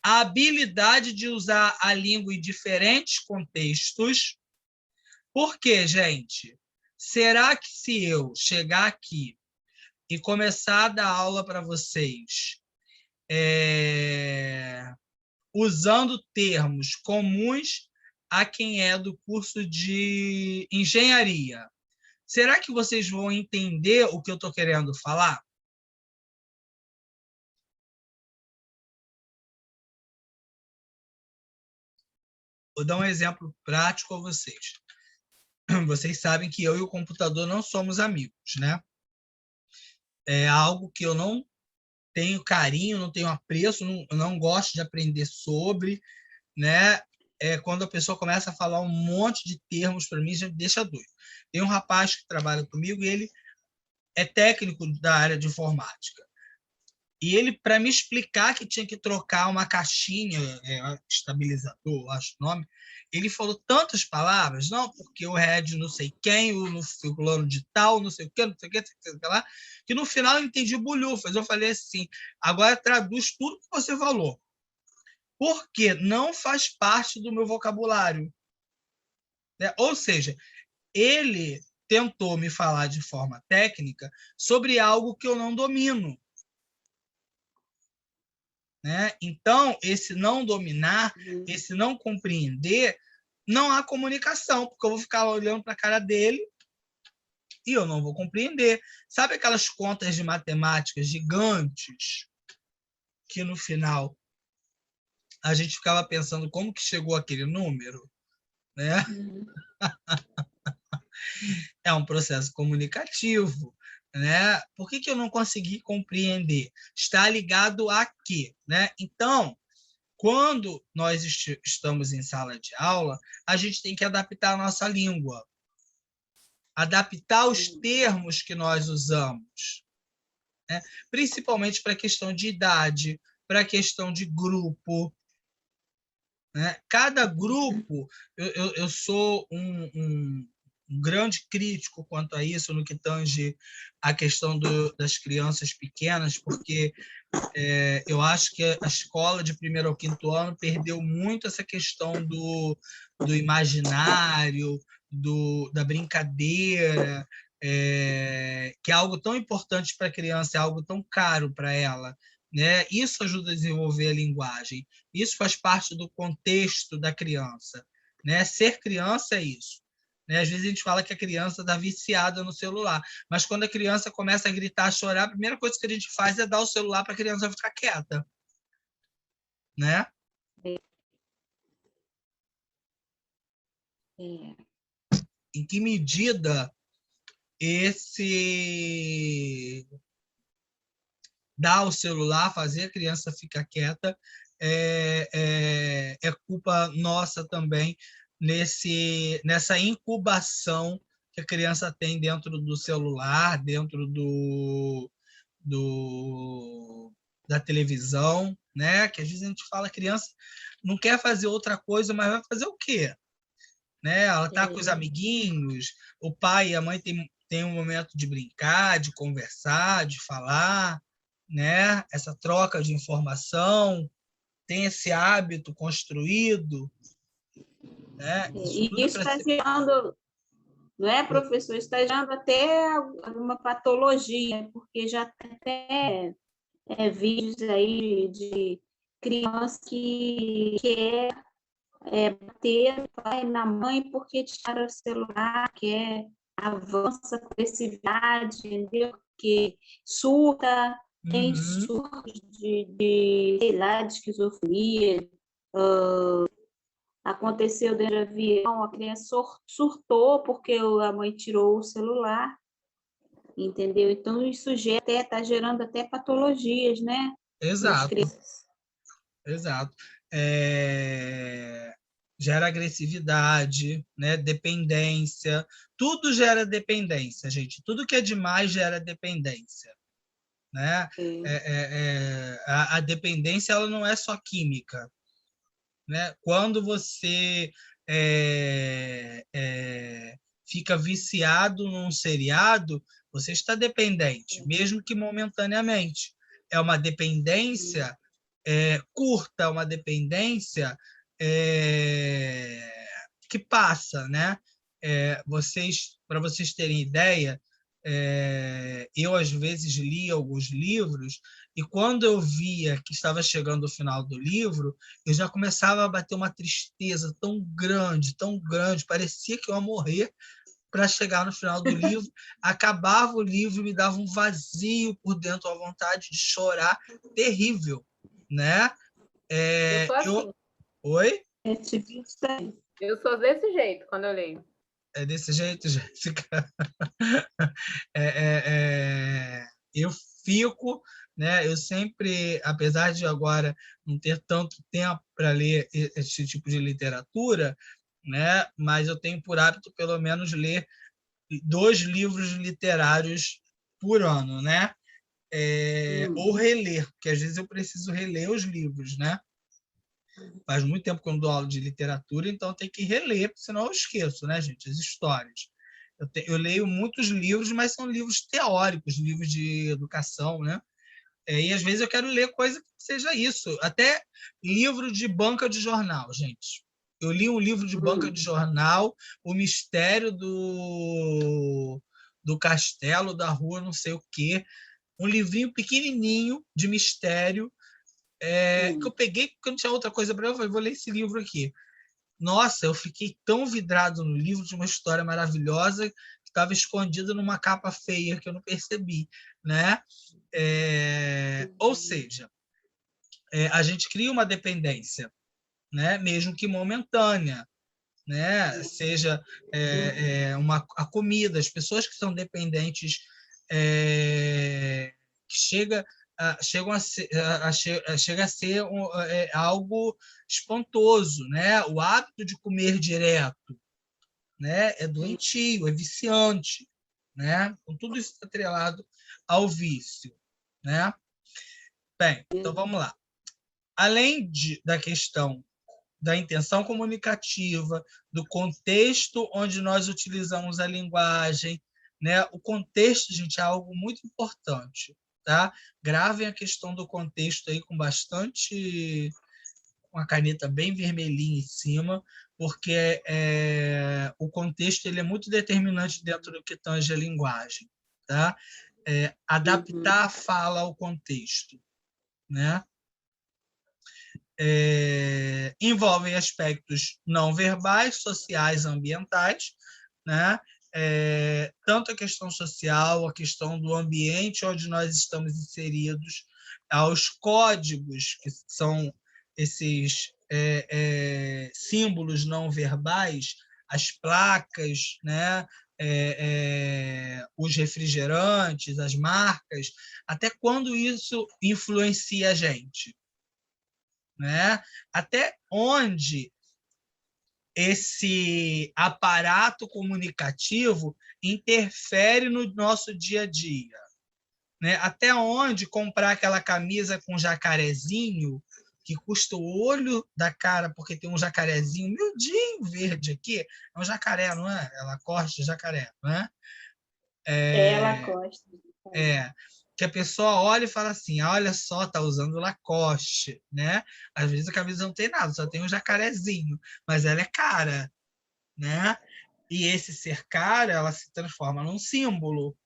A habilidade de usar a língua em diferentes contextos. Por quê, gente? Será que se eu chegar aqui e começar a dar aula para vocês usando termos comuns a quem é do curso de engenharia, será que vocês vão entender o que eu estou querendo falar? Vou dar um exemplo prático a vocês. Vocês sabem que eu e o computador não somos amigos, né? É algo que eu não tenho carinho, não tenho apreço, não gosto de aprender sobre, né? Quando a pessoa começa a falar um monte de termos para mim, já me deixa doido. Tem um rapaz que trabalha comigo e ele é técnico da área de informática. E ele, para me explicar que tinha que trocar uma caixinha, estabilizador, acho o nome, ele falou tantas palavras, não, porque o head não sei quem, o fulano de tal, não sei o que, não sei o que, lá, que no final eu entendi bulhufas. Eu falei assim, agora traduz tudo que você falou. Porque não faz parte do meu vocabulário. Né? Ou seja, ele tentou me falar de forma técnica sobre algo que eu não domino. Né? Então, esse não dominar, esse não compreender, não há comunicação, porque eu vou ficar olhando para a cara dele e eu não vou compreender. Sabe aquelas contas de matemática gigantes que, no final, a gente ficava pensando como que chegou aquele número? Né? É um processo comunicativo. Né? Por que eu não consegui compreender? Está ligado a quê? Né? Então, quando nós estamos em sala de aula, a gente tem que adaptar a nossa língua, adaptar os termos que nós usamos, né? Principalmente para a questão de idade, para a questão de grupo. Né? Cada grupo, eu sou um grande crítico quanto a isso, no que tange a questão das crianças pequenas, porque eu acho que a escola de 1º ao 5º ano perdeu muito essa questão do imaginário, da brincadeira, que é algo tão importante para a criança, é algo tão caro para ela. Né? Isso ajuda a desenvolver a linguagem. Isso faz parte do contexto da criança. né? Ser criança é isso. Né? Às vezes a gente fala que a criança está viciada no celular, mas quando a criança começa a gritar, a chorar, a primeira coisa que a gente faz é dar o celular para a criança ficar quieta, né? Em que medida esse dar o celular, fazer a criança ficar quieta, é culpa nossa também nessa incubação que a criança tem dentro do celular, dentro da televisão, né? Que às vezes a gente fala, a criança não quer fazer outra coisa, mas vai fazer o quê? Né? Ela está com os amiguinhos, o pai e a mãe tem um momento de brincar, de conversar, de falar, né? Essa troca de informação, tem esse hábito construído, né? E isso está gerando, não é, professor? Está gerando até alguma patologia, porque já tem até vídeos aí de criança que quer bater no pai e na mãe porque tiraram o celular, que avança a agressividade, entendeu? Que surta, tem surtos sei lá, de esquizofrenia. Aconteceu dentro do avião, a criança surtou porque a mãe tirou o celular, entendeu? Então, isso está gerando até patologias, né? Exato. Exato. Gera agressividade, né? Dependência. Tudo gera dependência, gente. Tudo que é demais gera dependência. Né? A dependência ela não é só química. Né? Quando você fica viciado num seriado, você está dependente, mesmo que momentaneamente. É uma dependência curta, uma dependência que passa, né? Para vocês terem ideia, eu às vezes lia alguns livros e quando eu via que estava chegando o final do livro, eu já começava a bater uma tristeza tão grande, parecia que eu ia morrer para chegar no final do livro. Acabava o livro, me dava um vazio por dentro, uma vontade de chorar terrível, né? Eu sou assim. Oi? Eu sou desse jeito quando eu leio. É desse jeito, Jéssica? Eu fico, né? Eu sempre, apesar de agora não ter tanto tempo para ler esse tipo de literatura, né? Mas eu tenho por hábito, pelo menos, ler 2 livros literários por ano, né? Ou reler, porque às vezes eu preciso reler os livros, né? Faz muito tempo que eu não dou aula de literatura, então eu tenho que reler, senão eu esqueço, né, gente? As histórias. Eu leio muitos livros, mas são livros teóricos, livros de educação, né? E às vezes eu quero ler coisa que seja isso. Até livro de banca de jornal, gente. Eu li um livro de banca de jornal, O Mistério do Castelo, da Rua, não sei o quê. Um livrinho pequenininho de mistério, que eu peguei porque eu não tinha outra coisa para ler. Eu falei, vou ler esse livro aqui. Nossa, eu fiquei tão vidrado no livro de uma história maravilhosa que estava escondida numa capa feia que eu não percebi, né? Ou seja, a gente cria uma dependência, né? Mesmo que momentânea, né? Seja a comida, as pessoas que são dependentes, que chegam a ser algo espantoso, né? O hábito de comer direto, né? É doentio, é viciante, né? Então, tudo isso está atrelado ao vício, né? Bem, então vamos lá. Além da questão da intenção comunicativa, do contexto onde nós utilizamos a linguagem, né? O contexto, gente, é algo muito importante, tá? Gravem a questão do contexto aí com a caneta bem vermelhinha em cima, porque o contexto ele é muito determinante dentro do que tange a linguagem, tá? Adaptar a fala ao contexto, né? envolvem aspectos não verbais, sociais, ambientais, né? Tanto a questão social, a questão do ambiente onde nós estamos inseridos, aos códigos, que são esses símbolos não verbais, as placas, né? Os refrigerantes, as marcas, até quando isso influencia a gente, né? Até onde esse aparato comunicativo interfere no nosso dia a dia, né? Até onde comprar aquela camisa com jacarezinho que custa o olho da cara, porque tem um jacarezinho miudinho verde aqui, é um jacaré, não é? Ela corta jacaré, não é? Ela gosta. Que a pessoa olha e fala assim, olha só, tá usando Lacoste, né? Às vezes a camisa não tem nada, só tem um jacarezinho, mas ela é cara, né? E esse ser cara, ela se transforma num símbolo,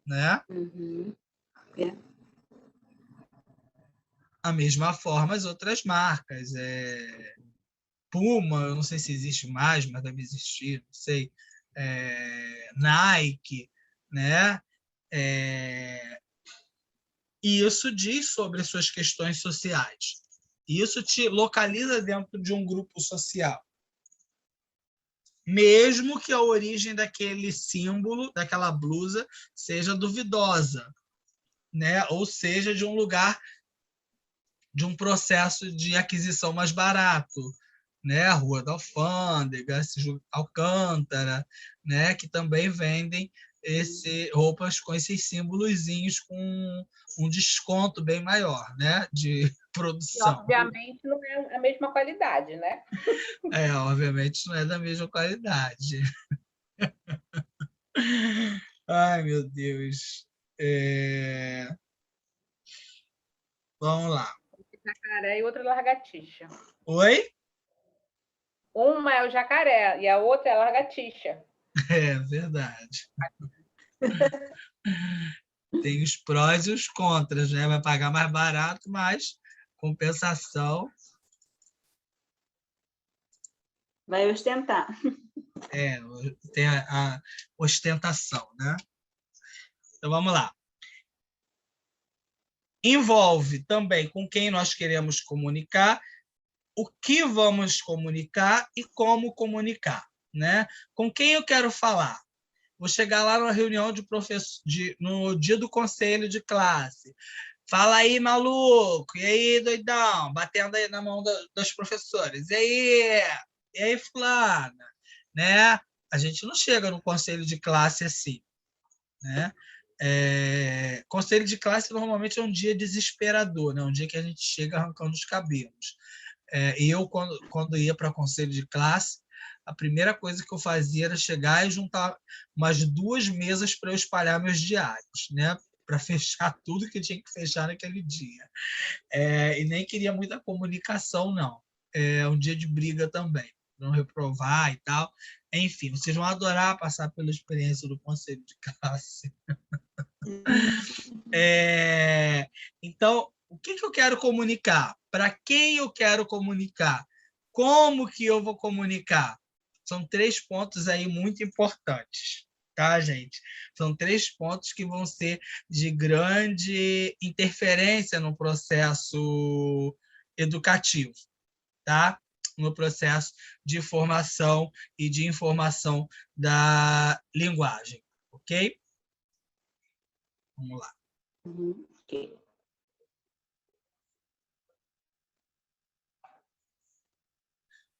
né? Uhum. A mesma forma as outras marcas, Puma, eu não sei se existe mais, mas deve existir, não sei, Nike, né? E isso diz sobre suas questões sociais. Isso te localiza dentro de um grupo social. Mesmo que a origem daquele símbolo, daquela blusa, seja duvidosa, né? Ou seja, de um lugar, de um processo de aquisição mais barato, né? A Rua da Alfândega, Alcântara, né? Que também vendem roupas com esses símbolozinhos com um desconto bem maior, né? De E, produção. obviamente, não é a mesma qualidade, né? Obviamente não é da mesma qualidade. Ai, meu Deus. Vamos lá. Jacaré e outra lagartixa. Oi? Uma é o jacaré e a outra é a lagartixa. É verdade. Tem os prós e os contras, né? Vai pagar mais barato, mas compensação Vai ostentar. tem a ostentação, né? Então vamos lá. Envolve também com quem nós queremos comunicar, o que vamos comunicar e como comunicar, né? Com quem eu quero falar? Vou chegar lá numa reunião de professor, no dia do conselho de classe. Fala aí, maluco! E aí, doidão? Batendo aí na mão dos professores. E aí, fulana? Né? A gente não chega no conselho de classe assim, né? Conselho de classe normalmente é um dia desesperador, né? Um dia que a gente chega arrancando os cabelos. E eu, quando ia para conselho de classe, a primeira coisa que eu fazia era chegar e juntar umas 2 mesas para eu espalhar meus diários, né? Para fechar tudo que tinha que fechar naquele dia. E nem queria muita comunicação, não. É um dia de briga também, não reprovar e tal. Enfim, vocês vão adorar passar pela experiência do conselho de classe. Então, o que eu quero comunicar? Para quem eu quero comunicar? Como que eu vou comunicar? São 3 pontos aí muito importantes, tá, gente? São 3 pontos que vão ser de grande interferência no processo educativo, tá? No processo de formação e de informação da linguagem, ok? Vamos lá. Ok.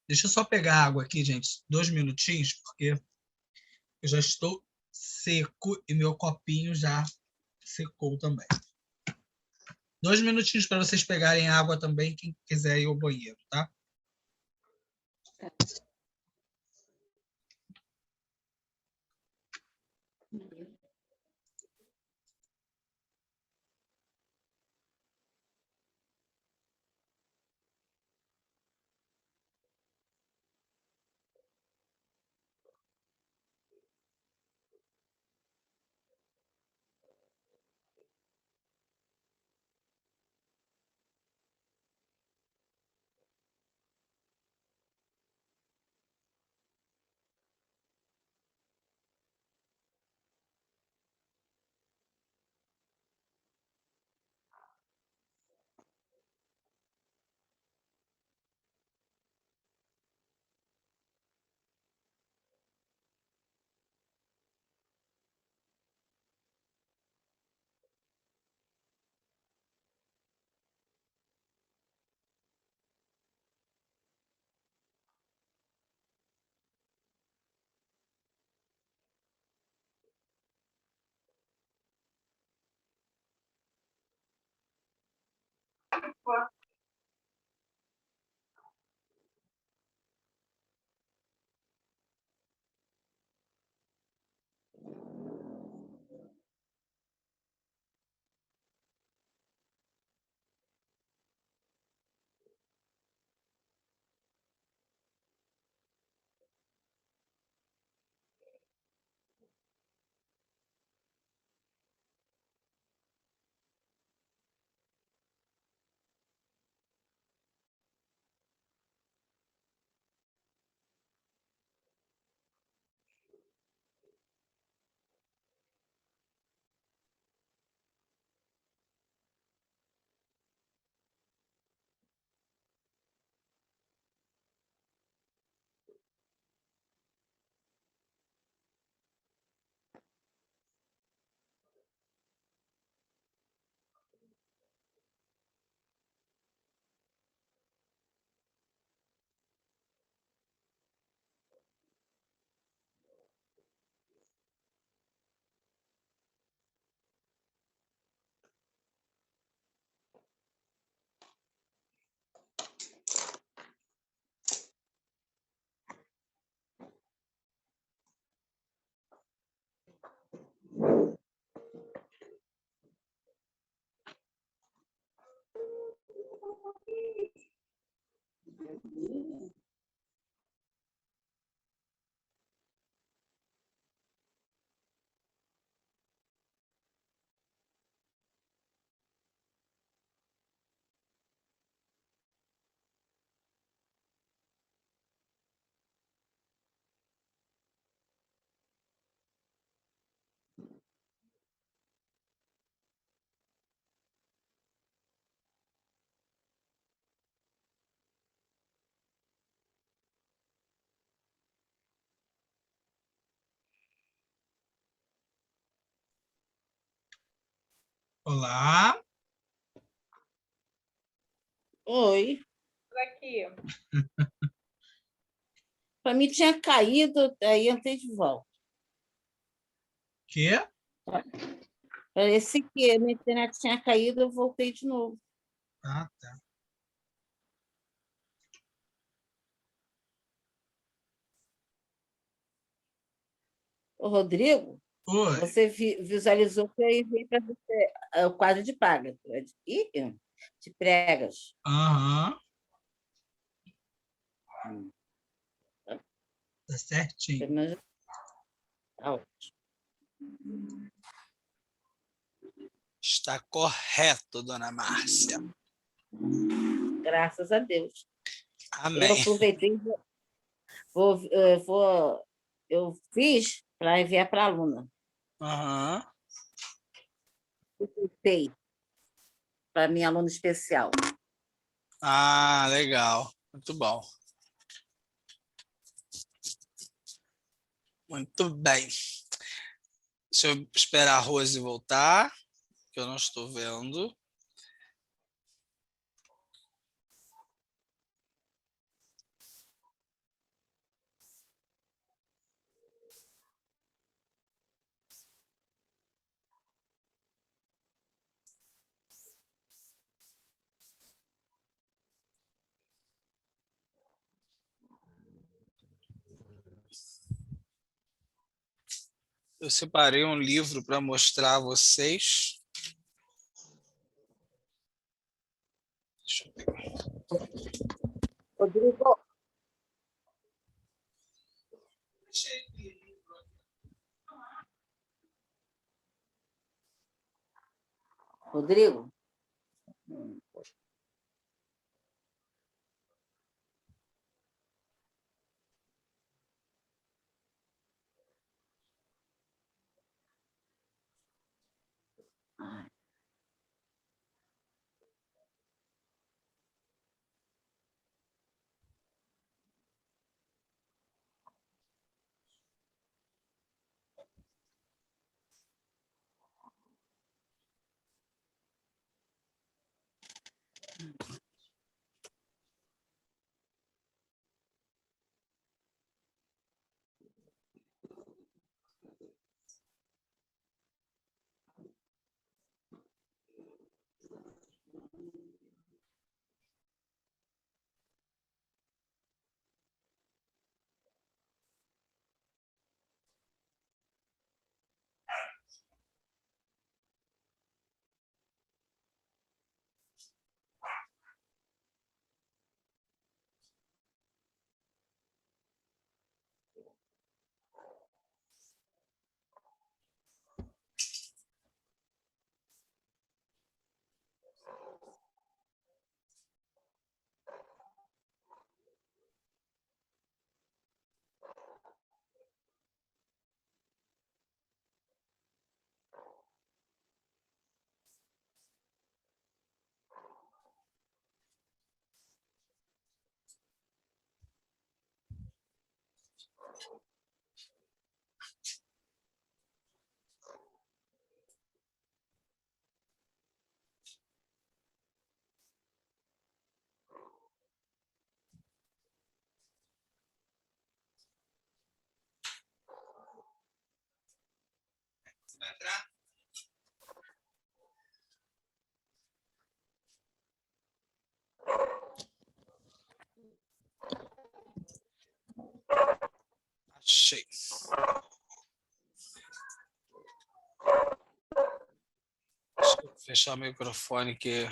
Deixa eu só pegar água aqui, gente, 2 minutinhos, porque eu já estou seco e meu copinho já secou também. 2 minutinhos para vocês pegarem água também, quem quiser ir ao banheiro, tá? Olá. Oi. Aqui. Para mim tinha caído, aí entrei de volta. Quê? Parecia que a minha internet tinha caído, eu voltei de novo. Ah, tá. Ô, Rodrigo, Oi. você visualizou que eu enviei para você o quadro de praga, de pregas. Aham. Tá certinho. Pelo menos- Ah, Está correto, dona Márcia. graças a Deus. Eu Amém. aproveitei, eu fiz para enviar para a aluna. Aham. Aproveitei para minha aluna especial. Ah, legal. Muito bom. Muito bem. Deixa eu esperar a Rose voltar, que eu não estou vendo. Eu separei um livro para mostrar a vocês. Deixa eu pegar. Rodrigo, Rodrigo, Vai entrar? Achei. Deixa eu fechar o microfone que...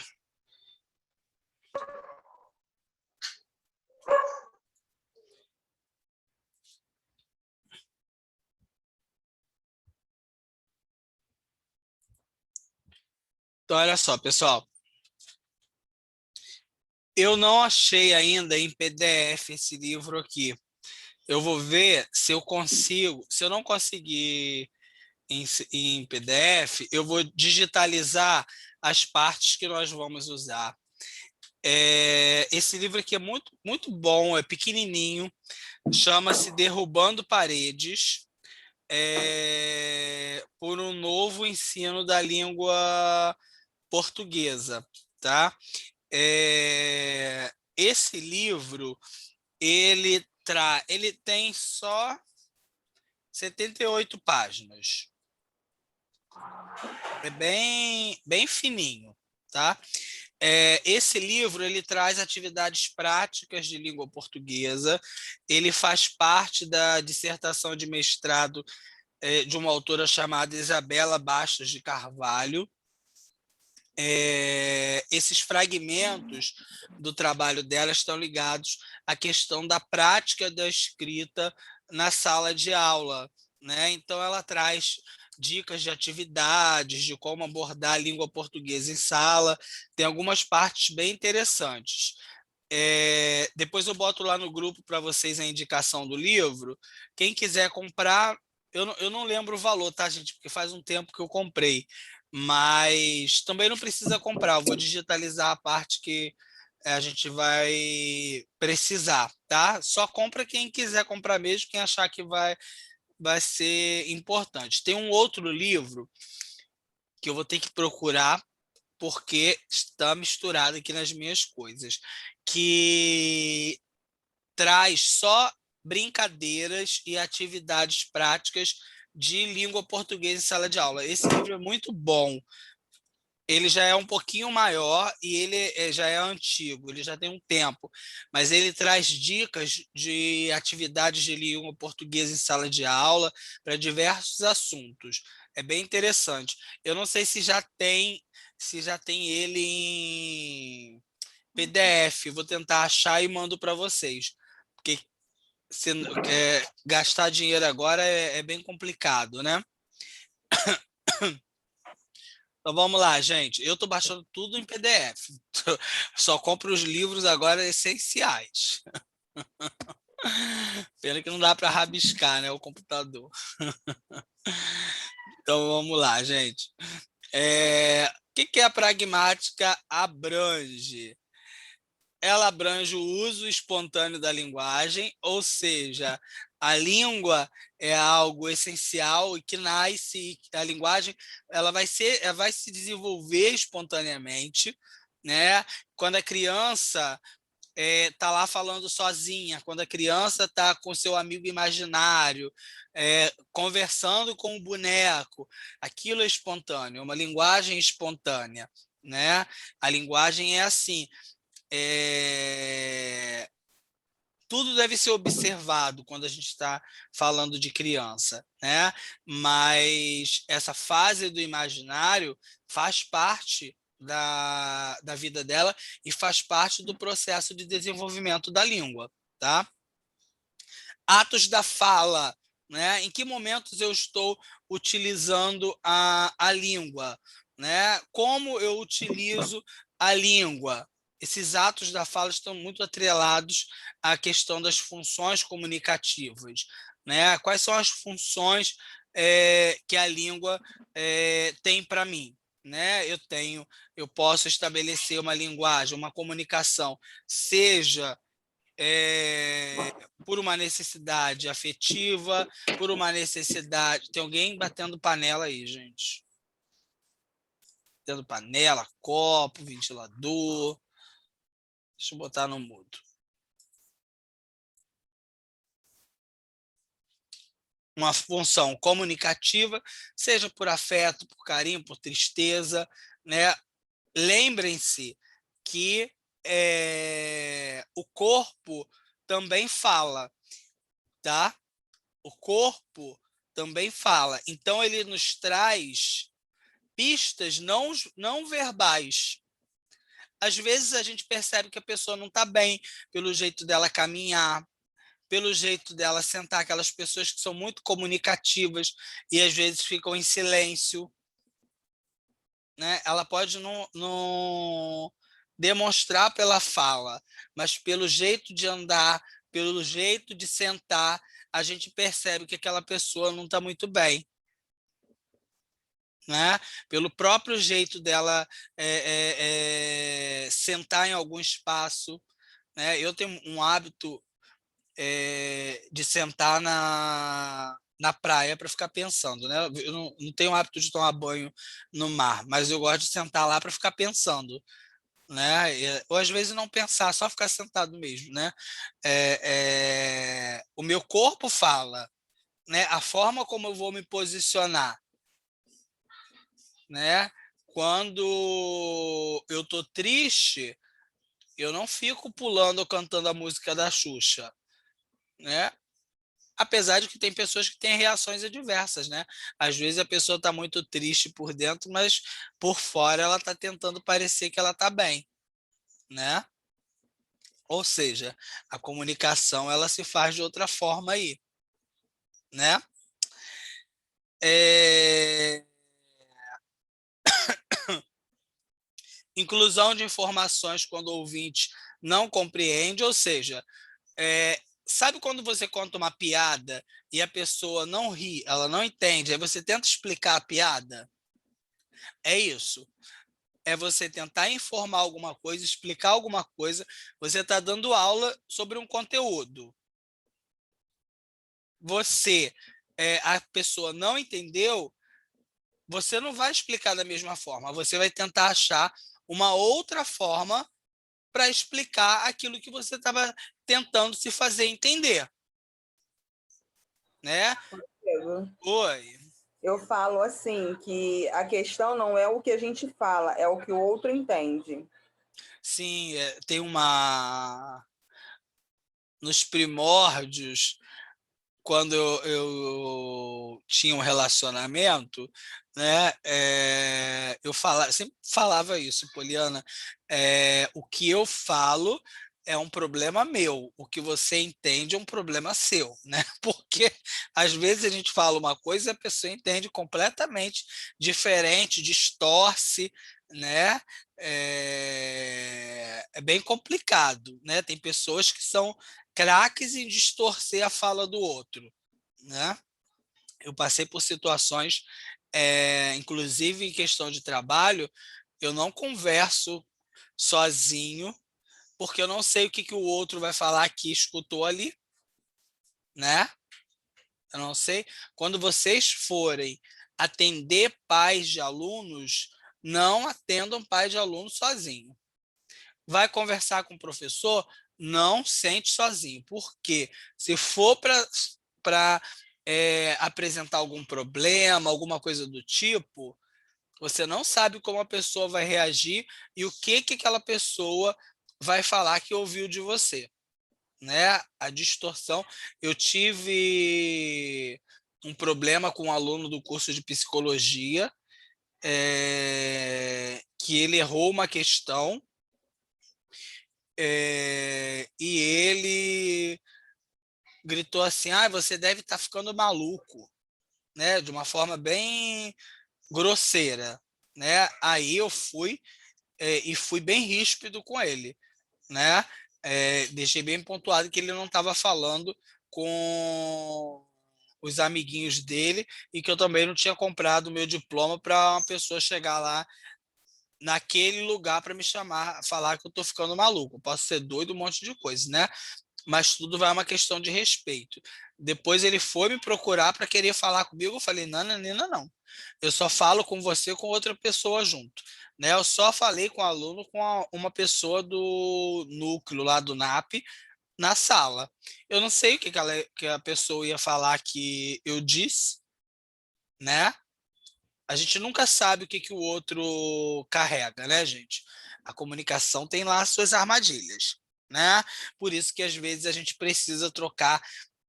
Então, olha só, pessoal. Eu não achei ainda em PDF esse livro aqui. Eu vou ver se eu consigo. Se eu não conseguir em PDF, eu vou digitalizar as partes que nós vamos usar. Esse livro aqui é muito, muito bom, é pequenininho, chama-se Derrubando Paredes, por um novo ensino da língua portuguesa, tá? Esse livro, ele tem só 78 páginas. É bem fininho, tá? Esse livro ele traz atividades práticas de língua portuguesa. Ele faz parte da dissertação de mestrado de uma autora chamada Isabela Bastos de Carvalho. Esses fragmentos do trabalho dela estão ligados à questão da prática da escrita na sala de aula, né? Então, ela traz dicas de atividades, de como abordar a língua portuguesa em sala. Tem algumas partes bem interessantes. Depois eu boto lá no grupo para vocês a indicação do livro. Quem quiser comprar, eu não lembro o valor, tá, gente? Porque faz um tempo que eu comprei. Mas também não precisa comprar, eu vou digitalizar a parte que a gente vai precisar, tá? Só compra quem quiser comprar mesmo, quem achar que vai ser importante. Tem um outro livro que eu vou ter que procurar, porque está misturado aqui nas minhas coisas, que traz só brincadeiras e atividades práticas de língua portuguesa em sala de aula. Esse livro é muito bom. Ele já é um pouquinho maior e ele já é antigo, ele já tem um tempo, mas ele traz dicas de atividades de língua portuguesa em sala de aula para diversos assuntos. É bem interessante. Eu não sei se já tem ele em PDF. Vou tentar achar e mando para vocês, porque gastar dinheiro agora é bem complicado, né? Então vamos lá, gente. Eu estou baixando tudo em PDF. Só compro os livros agora essenciais. Pena que não dá para rabiscar, né, o computador. Então vamos lá, gente. O que a pragmática abrange? Ela abrange o uso espontâneo da linguagem, ou seja, a língua é algo essencial e que nasce, a linguagem ela vai se desenvolver espontaneamente, né? Quando a criança está lá falando sozinha, quando a criança está com seu amigo imaginário, conversando com o boneco, aquilo é espontâneo, é uma linguagem espontânea, né? A linguagem é assim. Tudo deve ser observado quando a gente está falando de criança, né? Mas essa fase do imaginário faz parte da vida dela e faz parte do processo de desenvolvimento da língua, tá? Atos da fala, né? Em que momentos eu estou utilizando a língua, né? Como eu utilizo a língua? Esses atos da fala estão muito atrelados à questão das funções comunicativas, né? Quais são as funções que a língua tem para mim, né? Eu posso estabelecer uma linguagem, uma comunicação, seja por uma necessidade afetiva, por uma necessidade. Tem alguém batendo panela aí, gente? Batendo panela, copo, ventilador. Deixa eu botar no mudo. uma função comunicativa, seja por afeto, por carinho, por tristeza, né? Lembrem-se que o corpo também fala, tá? O corpo também fala. Então, ele nos traz pistas não verbais. Às vezes, a gente percebe que a pessoa não está bem pelo jeito dela caminhar, pelo jeito dela sentar, aquelas pessoas que são muito comunicativas e às vezes ficam em silêncio, né? Ela pode não demonstrar pela fala, mas pelo jeito de andar, pelo jeito de sentar, a gente percebe que aquela pessoa não está muito bem, né? Pelo próprio jeito dela sentar em algum espaço, né? Eu tenho um hábito de sentar na praia para ficar pensando, né? Eu não tenho o hábito de tomar banho no mar, mas eu gosto de sentar lá para ficar pensando, né? Ou às vezes não pensar, só ficar sentado mesmo, né? O meu corpo fala, né? A forma como eu vou me posicionar, né? Quando eu tô triste, eu não fico pulando ou cantando a música da Xuxa, né? Apesar de que tem pessoas que têm reações adversas, né? Às vezes a pessoa está muito triste por dentro, mas por fora ela está tentando parecer que ela está bem, né? Ou seja, a comunicação ela se faz de outra forma aí, né? Inclusão de informações quando o ouvinte não compreende, ou seja, sabe quando você conta uma piada e a pessoa não ri, ela não entende, aí você tenta explicar a piada? É isso. É você tentar informar alguma coisa, explicar alguma coisa, você está dando aula sobre um conteúdo. A pessoa não entendeu, você não vai explicar da mesma forma, você vai tentar achar uma outra forma para explicar aquilo que você estava tentando se fazer entender, né? Oi. Eu falo assim, que a questão não é o que a gente fala, é o que o outro entende. Sim, tem nos primórdios, quando eu tinha um relacionamento, né, eu sempre falava isso, Poliana, o que eu falo é um problema meu, o que você entende é um problema seu, né? Porque às vezes a gente fala uma coisa e a pessoa entende completamente diferente, distorce, né? É bem complicado, né? Tem pessoas que são craques em distorcer a fala do outro, né? Eu passei por situações, inclusive em questão de trabalho, eu não converso sozinho, porque eu não sei o que o outro vai falar que escutou ali, né? Eu não sei. Quando vocês forem atender pais de alunos, não atendam pais de alunos sozinho. Vai conversar com o professor, não sente sozinho, porque se for para apresentar algum problema, alguma coisa do tipo, você não sabe como a pessoa vai reagir e o que aquela pessoa vai falar que ouviu de você, né? A distorção. Eu tive um problema com um aluno do curso de psicologia, que ele errou uma questão, e ele gritou assim: você deve estar ficando maluco, né? De uma forma bem grosseira, né? Aí eu fui e fui bem ríspido com ele, né? Deixei bem pontuado que ele não estava falando com os amiguinhos dele e que eu também não tinha comprado o meu diploma para uma pessoa chegar lá naquele lugar para me chamar, falar que eu estou ficando maluco. Eu posso ser doido, um monte de coisa, né? Mas tudo vai uma questão de respeito. Depois ele foi me procurar para querer falar comigo, eu falei, não, Nina, não. Eu só falo com você com outra pessoa junto, né? Eu só falei com o aluno com uma pessoa do núcleo lá do NAP, na sala. Eu não sei o que a pessoa ia falar que eu disse, né? A gente nunca sabe o que o outro carrega, né, gente? A comunicação tem lá as suas armadilhas, né? Por isso que às vezes a gente precisa trocar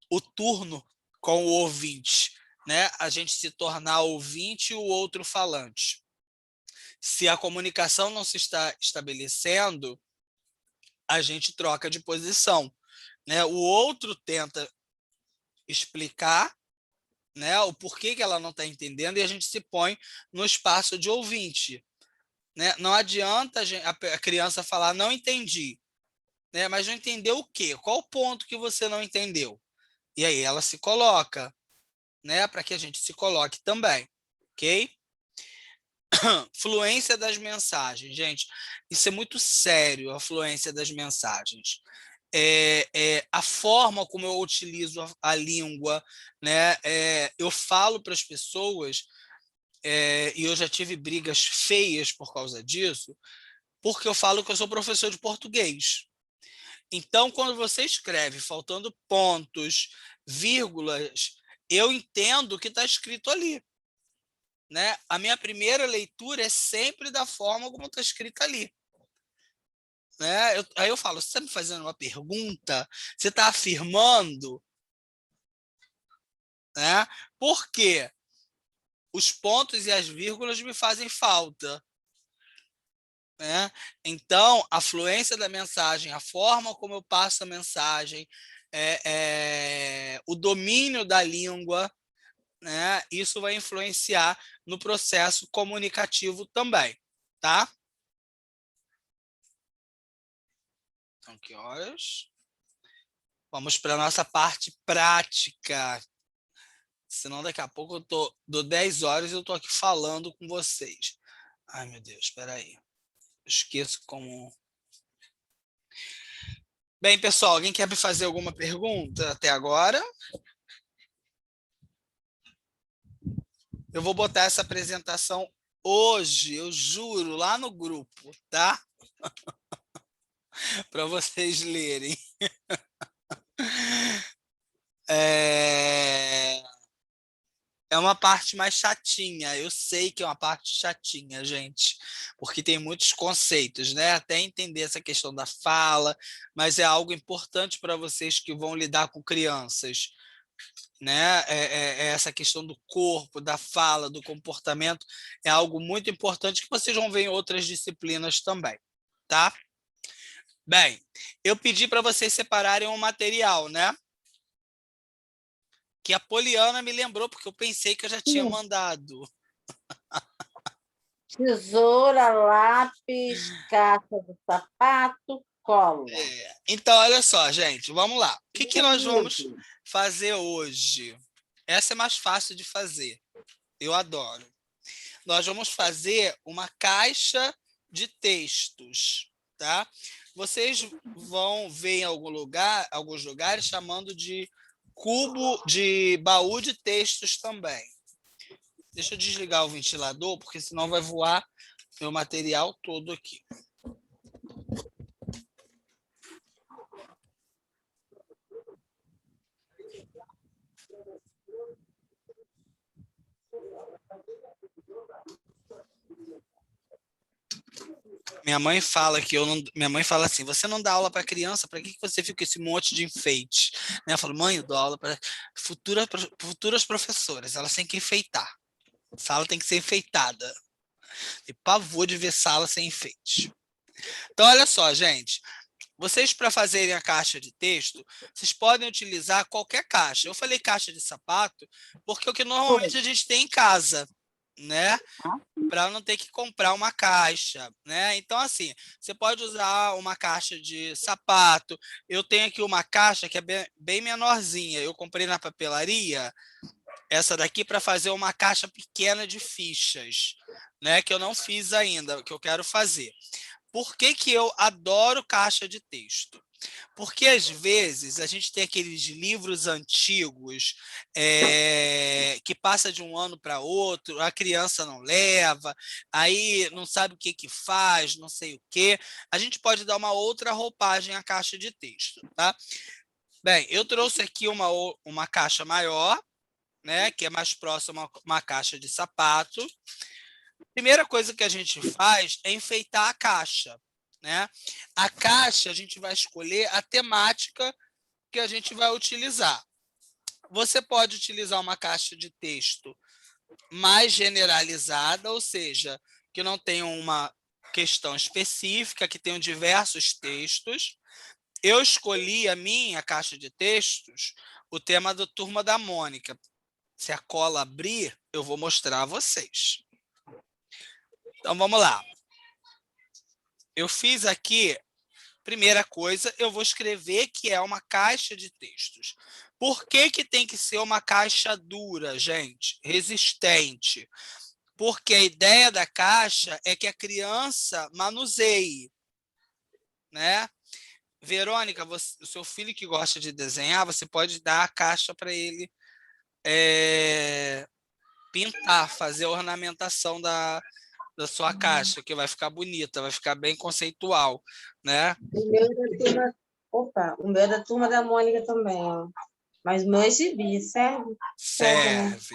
o turno com o ouvinte, né? A gente se tornar ouvinte e o outro falante. Se a comunicação não se está estabelecendo, a gente troca de posição, né? O outro tenta explicar, né, o porquê que ela não está entendendo e a gente se põe no espaço de ouvinte, né? Não adianta a criança falar não entendi, né? Mas não entendeu o quê? Qual o ponto que você não entendeu? E aí ela se coloca, né, para que a gente se coloque também, ok? Fluência das mensagens, gente, isso é muito sério, a fluência das mensagens. A forma como eu utilizo a língua, né? Eu falo para as pessoas, e eu já tive brigas feias por causa disso, porque eu falo que eu sou professor de português. Então, quando você escreve faltando pontos, vírgulas, eu entendo o que está escrito ali, né? A minha primeira leitura é sempre da forma como está escrito ali. Né? Aí eu falo, você está me fazendo uma pergunta? Você está afirmando? Né? Por quê? Os pontos e as vírgulas me fazem falta. Né? Então, a fluência da mensagem, a forma como eu passo a mensagem, o domínio da língua, né? Isso vai influenciar no processo comunicativo também. Tá? Então, que horas? Vamos para a nossa parte prática. Senão, daqui a pouco dou 10 horas e eu estou aqui falando com vocês. Ai, meu Deus, espera aí. Esqueço como... Bem, pessoal, alguém quer me fazer alguma pergunta até agora? Eu vou botar essa apresentação hoje, eu juro, lá no grupo, tá? Para vocês lerem. É uma parte mais chatinha, eu sei que é uma parte chatinha, gente, porque tem muitos conceitos, né? Até entender essa questão da fala, mas é algo importante para vocês que vão lidar com crianças, né? Essa questão do corpo, da fala, do comportamento, é algo muito importante que vocês vão ver em outras disciplinas também, tá? Bem, eu pedi para vocês separarem um material, né? Que a Poliana me lembrou, porque eu pensei que eu já tinha mandado. Tesoura, lápis, caixa de sapato, cola. Então, olha só, gente, vamos lá. O que nós vamos fazer hoje? Essa é mais fácil de fazer. Eu adoro. Nós vamos fazer uma caixa de textos, tá? Vocês vão ver em alguns lugares chamando de cubo de baú de textos também. Deixa eu desligar o ventilador, porque senão vai voar meu material todo aqui. Minha mãe fala que minha mãe fala assim: você não dá aula para criança, para que você fica com esse monte de enfeite? Né? Eu falo, mãe, eu dou aula para futuras professoras, elas têm que enfeitar. A sala tem que ser enfeitada. Tem pavor de ver sala sem enfeite. Então, olha só, gente. Vocês, para fazerem a caixa de texto, vocês podem utilizar qualquer caixa. Eu falei caixa de sapato, porque é o que normalmente a gente tem em casa, né? Para não ter que comprar uma caixa, né? Então, assim, você pode usar uma caixa de sapato. Eu tenho aqui uma caixa que é bem menorzinha. Eu comprei na papelaria essa daqui para fazer uma caixa pequena de fichas, né? Que eu não fiz ainda, que eu quero fazer. Por que eu adoro caixa de texto? Porque, às vezes, a gente tem aqueles livros antigos que passa de um ano para outro, a criança não leva, aí não sabe o que que faz, não sei o quê. A gente pode dar uma outra roupagem à caixa de texto, tá? Bem, eu trouxe aqui uma caixa maior, né, que é mais próxima a uma caixa de sapato. Primeira coisa que a gente faz é enfeitar a caixa, né? A caixa, a gente vai escolher a temática que a gente vai utilizar. Você pode utilizar uma caixa de texto mais generalizada, ou seja, que não tenha uma questão específica, que tenham diversos textos. Eu escolhi a minha caixa de textos, o tema da Turma da Mônica. Se a cola abrir, eu vou mostrar a vocês. Então, vamos lá. Eu fiz aqui, primeira coisa, eu vou escrever que é uma caixa de textos. Por que que tem que ser uma caixa dura, gente? Resistente. Porque a ideia da caixa é que a criança manuseie, né? Verônica, o seu filho que gosta de desenhar, você pode dar a caixa para ele pintar, fazer a ornamentação da sua caixa, que vai ficar bonita, vai ficar bem conceitual, né? O meu é da turma. Opa, o meu é da turma da Mônica também, ó. Mas o meu é gibi, serve?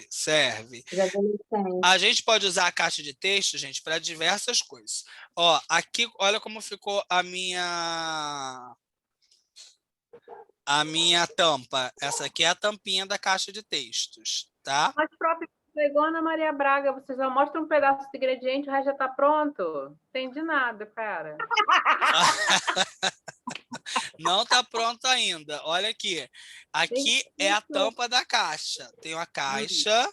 Serve. Os adolescentes. A gente pode usar a caixa de texto, gente, para diversas coisas. Ó, aqui, olha como ficou a minha tampa. Essa aqui é a tampinha da caixa de textos, tá? Mas próprio é igual a Ana Maria Braga, você já mostra um pedaço de ingrediente, o resto já está pronto. Entendi nada, cara. Não está pronto ainda. Olha aqui. Aqui é a tampa da caixa. Tem uma caixa.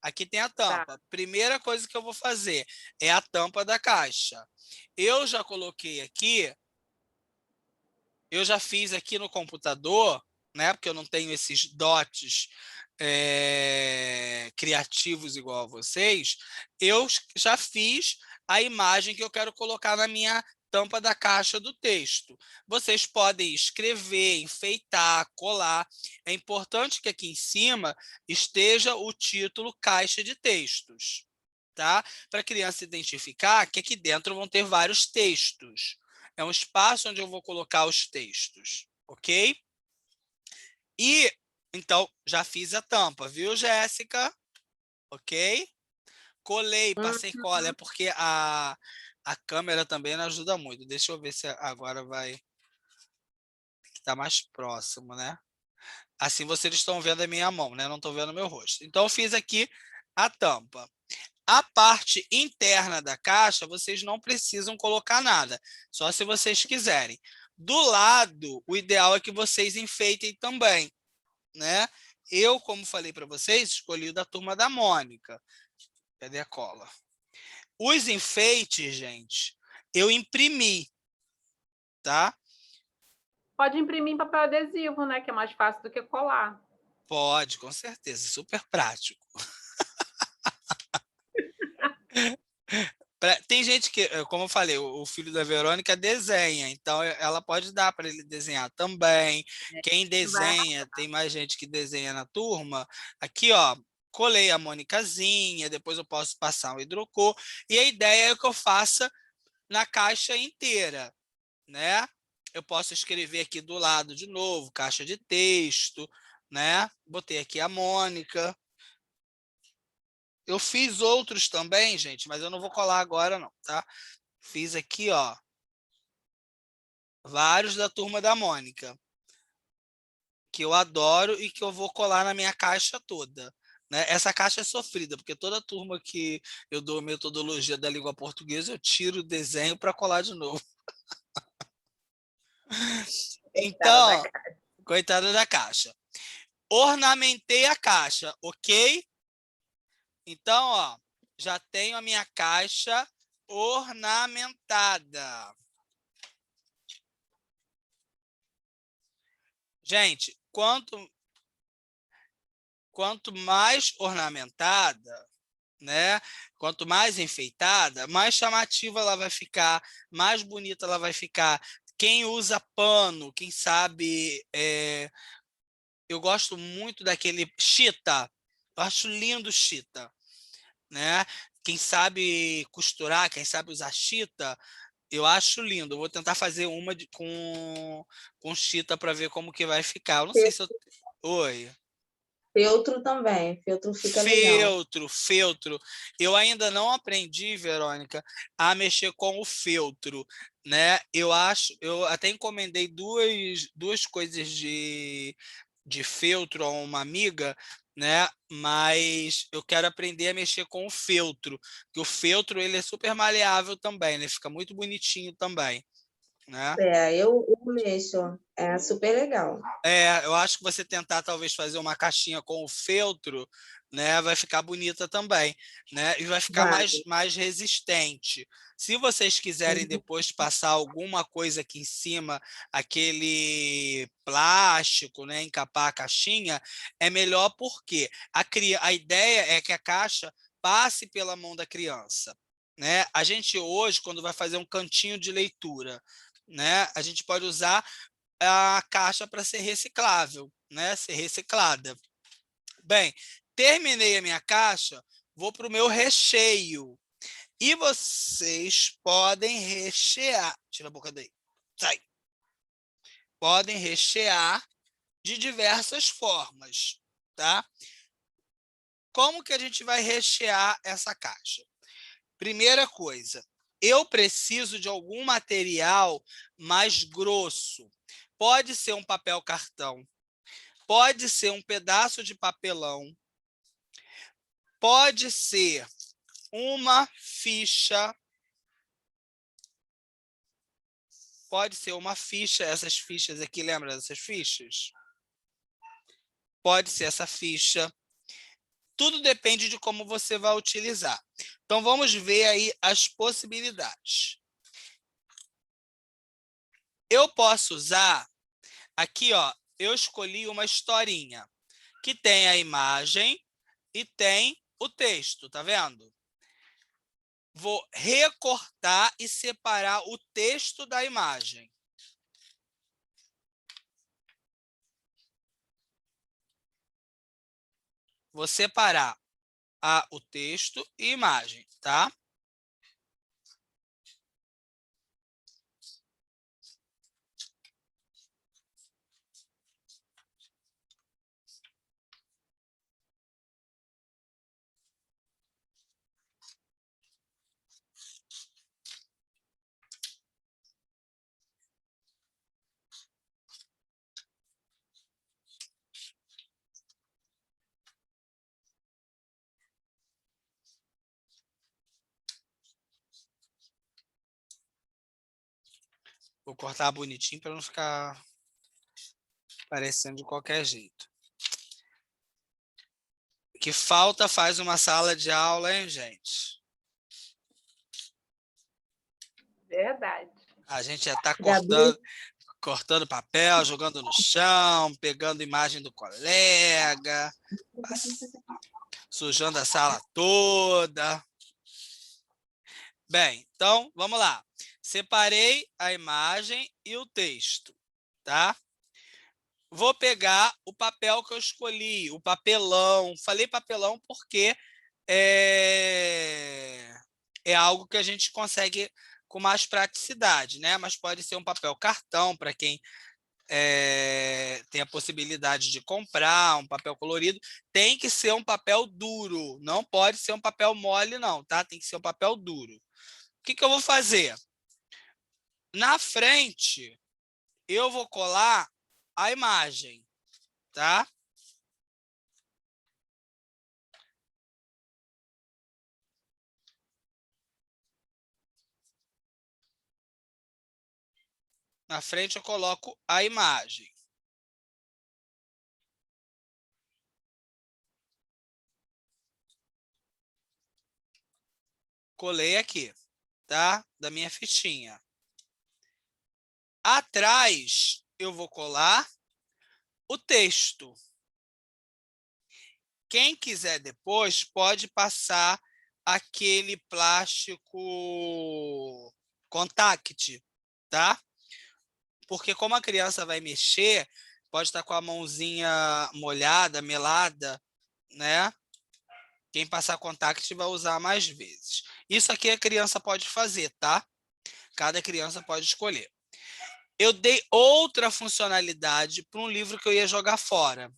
Aqui tem a tampa. Tá. Primeira coisa que eu vou fazer é a tampa da caixa. Eu já coloquei aqui. Eu já fiz aqui no computador, né? Porque eu não tenho esses dotes criativos igual a vocês. Eu já fiz a imagem que eu quero colocar na minha tampa da caixa do texto. Vocês podem escrever, enfeitar, colar. É importante que aqui em cima esteja o título caixa de textos, tá? Para a criança identificar que aqui dentro vão ter vários textos. É um espaço onde eu vou colocar os textos, ok? E, então, já fiz a tampa, viu, Jéssica? Ok? Colei, passei cola, é porque a câmera também não ajuda muito. Deixa eu ver se agora vai estar mais próximo, né? Assim vocês estão vendo a minha mão, né? Não estão vendo o meu rosto. Então, eu fiz aqui a tampa. A parte interna da caixa, vocês não precisam colocar nada, só se vocês quiserem. Do lado, o ideal é que vocês enfeitem também, né? Eu, como falei para vocês, escolhi o da Turma da Mônica. Cadê a cola? Os enfeites, gente, eu imprimi, tá? Pode imprimir em papel adesivo, né? Que é mais fácil do que colar. Pode, com certeza, super prático. Tem gente que, como eu falei, o filho da Verônica desenha, então ela pode dar para ele desenhar também. Quem desenha, tem mais gente que desenha na turma. Aqui, ó, colei a Monicazinha, depois eu posso passar um hidrocor, e a ideia é que eu faça na caixa inteira, né? Eu posso escrever aqui do lado de novo, caixa de texto, né? Botei aqui a Mônica. Eu fiz outros também, gente, mas eu não vou colar agora, não, tá? Fiz aqui, ó, vários da Turma da Mônica, que eu adoro e que eu vou colar na minha caixa toda, né? Essa caixa é sofrida, porque toda turma que eu dou metodologia da língua portuguesa, eu tiro o desenho para colar de novo. Então, coitada da caixa. Ornamentei a caixa, ok? Então, ó, já tenho a minha caixa ornamentada. Gente, quanto mais ornamentada, né? Quanto mais enfeitada, mais chamativa ela vai ficar, mais bonita ela vai ficar. Quem usa pano, quem sabe... eu gosto muito daquele chita. Eu acho lindo chita, né? Quem sabe costurar, quem sabe usar chita, eu acho lindo. Eu vou tentar fazer uma com chita para ver como que vai ficar. Eu não sei se eu... Oi. Feltro também. Feltro fica legal. Feltro. Eu ainda não aprendi, Verônica, a mexer com o feltro, né? Eu até encomendei duas coisas de feltro a uma amiga, né? Mas eu quero aprender a mexer com o feltro, porque o feltro ele é super maleável também, né? Fica muito bonitinho também, né? Eu mexo. É super legal. Eu acho que você tentar talvez fazer uma caixinha com o feltro, né, vai ficar bonita também, né, e vai ficar Vai. mais resistente. Se vocês quiserem depois passar alguma coisa aqui em cima, aquele plástico, né, encapar a caixinha, é melhor porque a ideia é que a caixa passe pela mão da criança, né? A gente hoje, quando vai fazer um cantinho de leitura, né, a gente pode usar a caixa para ser reciclável, né? Ser reciclada. Bem, terminei a minha caixa, vou para o meu recheio. E vocês podem rechear. Tira a boca daí. Sai. Podem rechear de diversas formas, tá? Como que a gente vai rechear essa caixa? Primeira coisa, eu preciso de algum material mais grosso. Pode ser um papel cartão, pode ser um pedaço de papelão, pode ser uma ficha, essas fichas aqui, lembra dessas fichas? Pode ser essa ficha. Tudo depende de como você vai utilizar. Então, vamos ver aí as possibilidades. Eu posso usar, aqui, ó, eu escolhi uma historinha, que tem a imagem e tem o texto, tá vendo? Vou recortar e separar o texto da imagem. Vou separar o texto e imagem, tá? Vou cortar bonitinho para não ficar parecendo de qualquer jeito. Que falta faz uma sala de aula, hein, gente? Verdade. A gente já está Gabi, cortando papel, jogando no chão, pegando imagem do colega, sujando a sala toda. Bem, então, vamos lá. Separei a imagem e o texto, tá? Vou pegar o papel que eu escolhi, o papelão. Falei papelão porque é algo que a gente consegue com mais praticidade, né? Mas pode ser um papel cartão para quem tem a possibilidade de comprar um papel colorido. Tem que ser um papel duro, não pode ser um papel mole, não, tá? Tem que ser um papel duro. O que eu vou fazer? Na frente, eu vou colar a imagem, tá? Na frente eu coloco a imagem. Colei aqui, tá? Da minha fichinha. Atrás, eu vou colar o texto. Quem quiser depois pode passar aquele plástico contact, tá? porque como a criança vai mexer, pode estar com a mãozinha molhada, melada, né? Quem passar contact vai usar mais vezes. Isso aqui a criança pode fazer, tá? Cada criança pode escolher. Eu dei outra funcionalidade para um livro que eu ia jogar fora.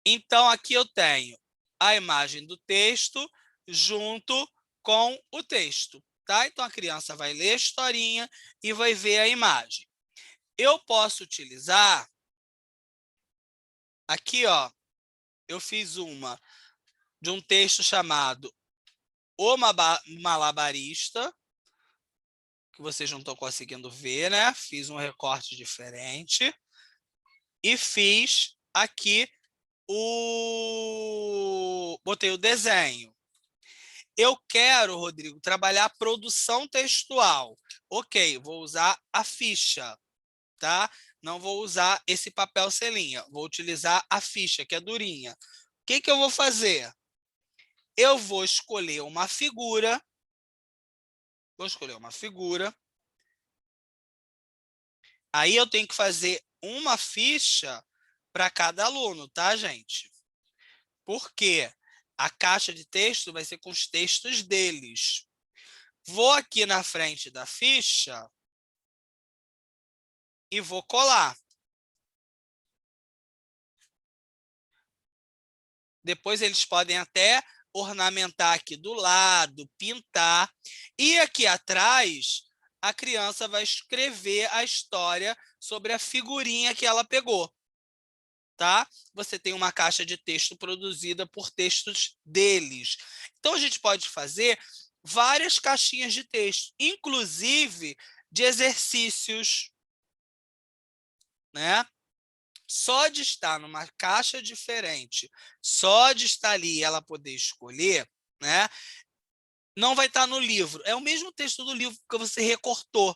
Então, aqui eu tenho a imagem do texto junto com o texto, tá? Então, a criança vai ler a historinha e vai ver a imagem. Eu posso utilizar... Aqui, ó, eu fiz uma de um texto chamado O Malabarista, que vocês não estão conseguindo ver, né? Fiz um recorte diferente. E fiz aqui botei o desenho. Eu quero, Rodrigo, trabalhar a produção textual. Ok, vou usar a ficha, tá? Não vou usar esse papel selinha. Vou utilizar a ficha, que é durinha. O que que eu vou fazer? Eu vou escolher uma figura. Vou escolher uma figura. Aí eu tenho que fazer uma ficha para cada aluno, tá, gente? Por quê? A caixa de texto vai ser com os textos deles. Vou aqui na frente da ficha e vou colar. Depois eles podem até ornamentar aqui do lado, pintar. E aqui atrás, a criança vai escrever a história sobre a figurinha que ela pegou. Tá? Você tem uma caixa de texto produzida por textos deles. Então, a gente pode fazer várias caixinhas de texto, inclusive de exercícios, né? Só de estar numa caixa diferente, só de estar ali e ela poder escolher, né? Não vai estar no livro. É o mesmo texto do livro que você recortou.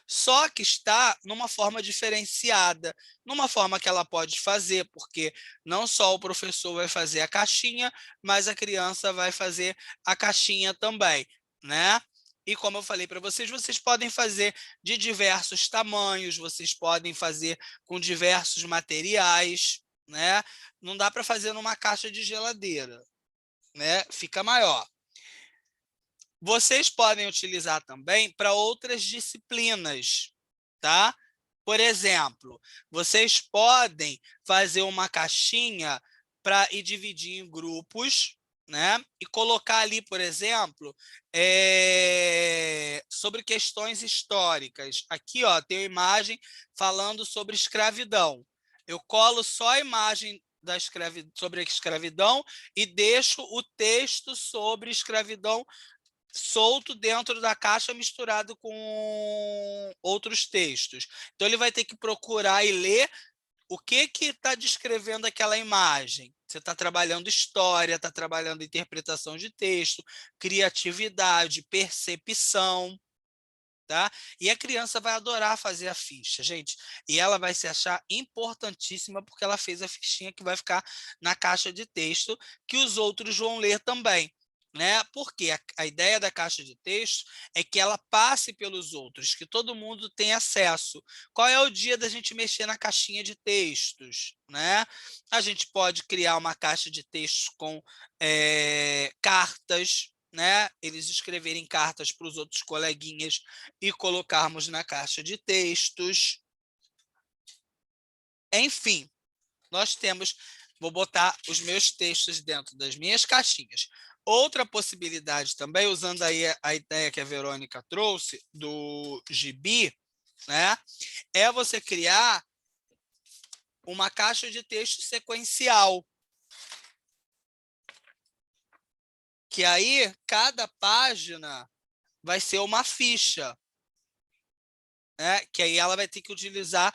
Só que está numa forma diferenciada, numa forma que ela pode fazer, porque não só o professor vai fazer a caixinha, mas a criança vai fazer a caixinha também, né? E como eu falei para vocês, vocês podem fazer de diversos tamanhos, vocês podem fazer com diversos materiais, né? Não dá para fazer numa caixa de geladeira, né? Fica maior. Vocês podem utilizar também para outras disciplinas, tá? Por exemplo, vocês podem fazer uma caixinha para ir dividir em grupos, né? E colocar ali, por exemplo, sobre questões históricas. Aqui, ó, tem uma imagem falando sobre escravidão. Eu colo só a imagem sobre a escravidão e deixo o texto sobre escravidão solto dentro da caixa misturado com outros textos. Então, ele vai ter que procurar e ler o que está descrevendo aquela imagem. Você está trabalhando história, está trabalhando interpretação de texto, criatividade, percepção. Tá? E a criança vai adorar fazer a ficha, gente. E ela vai se achar importantíssima porque ela fez a fichinha que vai ficar na caixa de texto que os outros vão ler também. Né? Porque a ideia da caixa de texto é que ela passe pelos outros, que todo mundo tenha acesso. Qual é o dia da gente mexer na caixinha de textos? Né? A gente pode criar uma caixa de textos com cartas, né? Eles escreverem cartas para os outros coleguinhas e colocarmos na caixa de textos. Enfim, nós temos... Vou botar os meus textos dentro das minhas caixinhas. Outra possibilidade também, usando aí a ideia que a Verônica trouxe do gibi, né, é você criar uma caixa de texto sequencial. Que aí, cada página vai ser uma ficha. Né, que aí ela vai ter que utilizar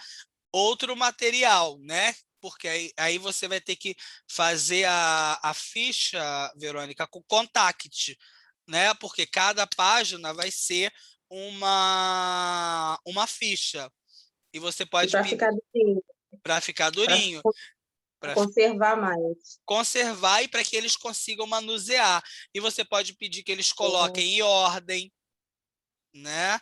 outro material, né? Porque aí você vai ter que fazer a ficha, Verônica, com contact, né? Porque cada página vai ser uma ficha. E você pode para ficar durinho. Para ficar durinho. Para conservar mais. Conservar e para que eles consigam manusear. E você pode pedir que eles coloquem em ordem, né?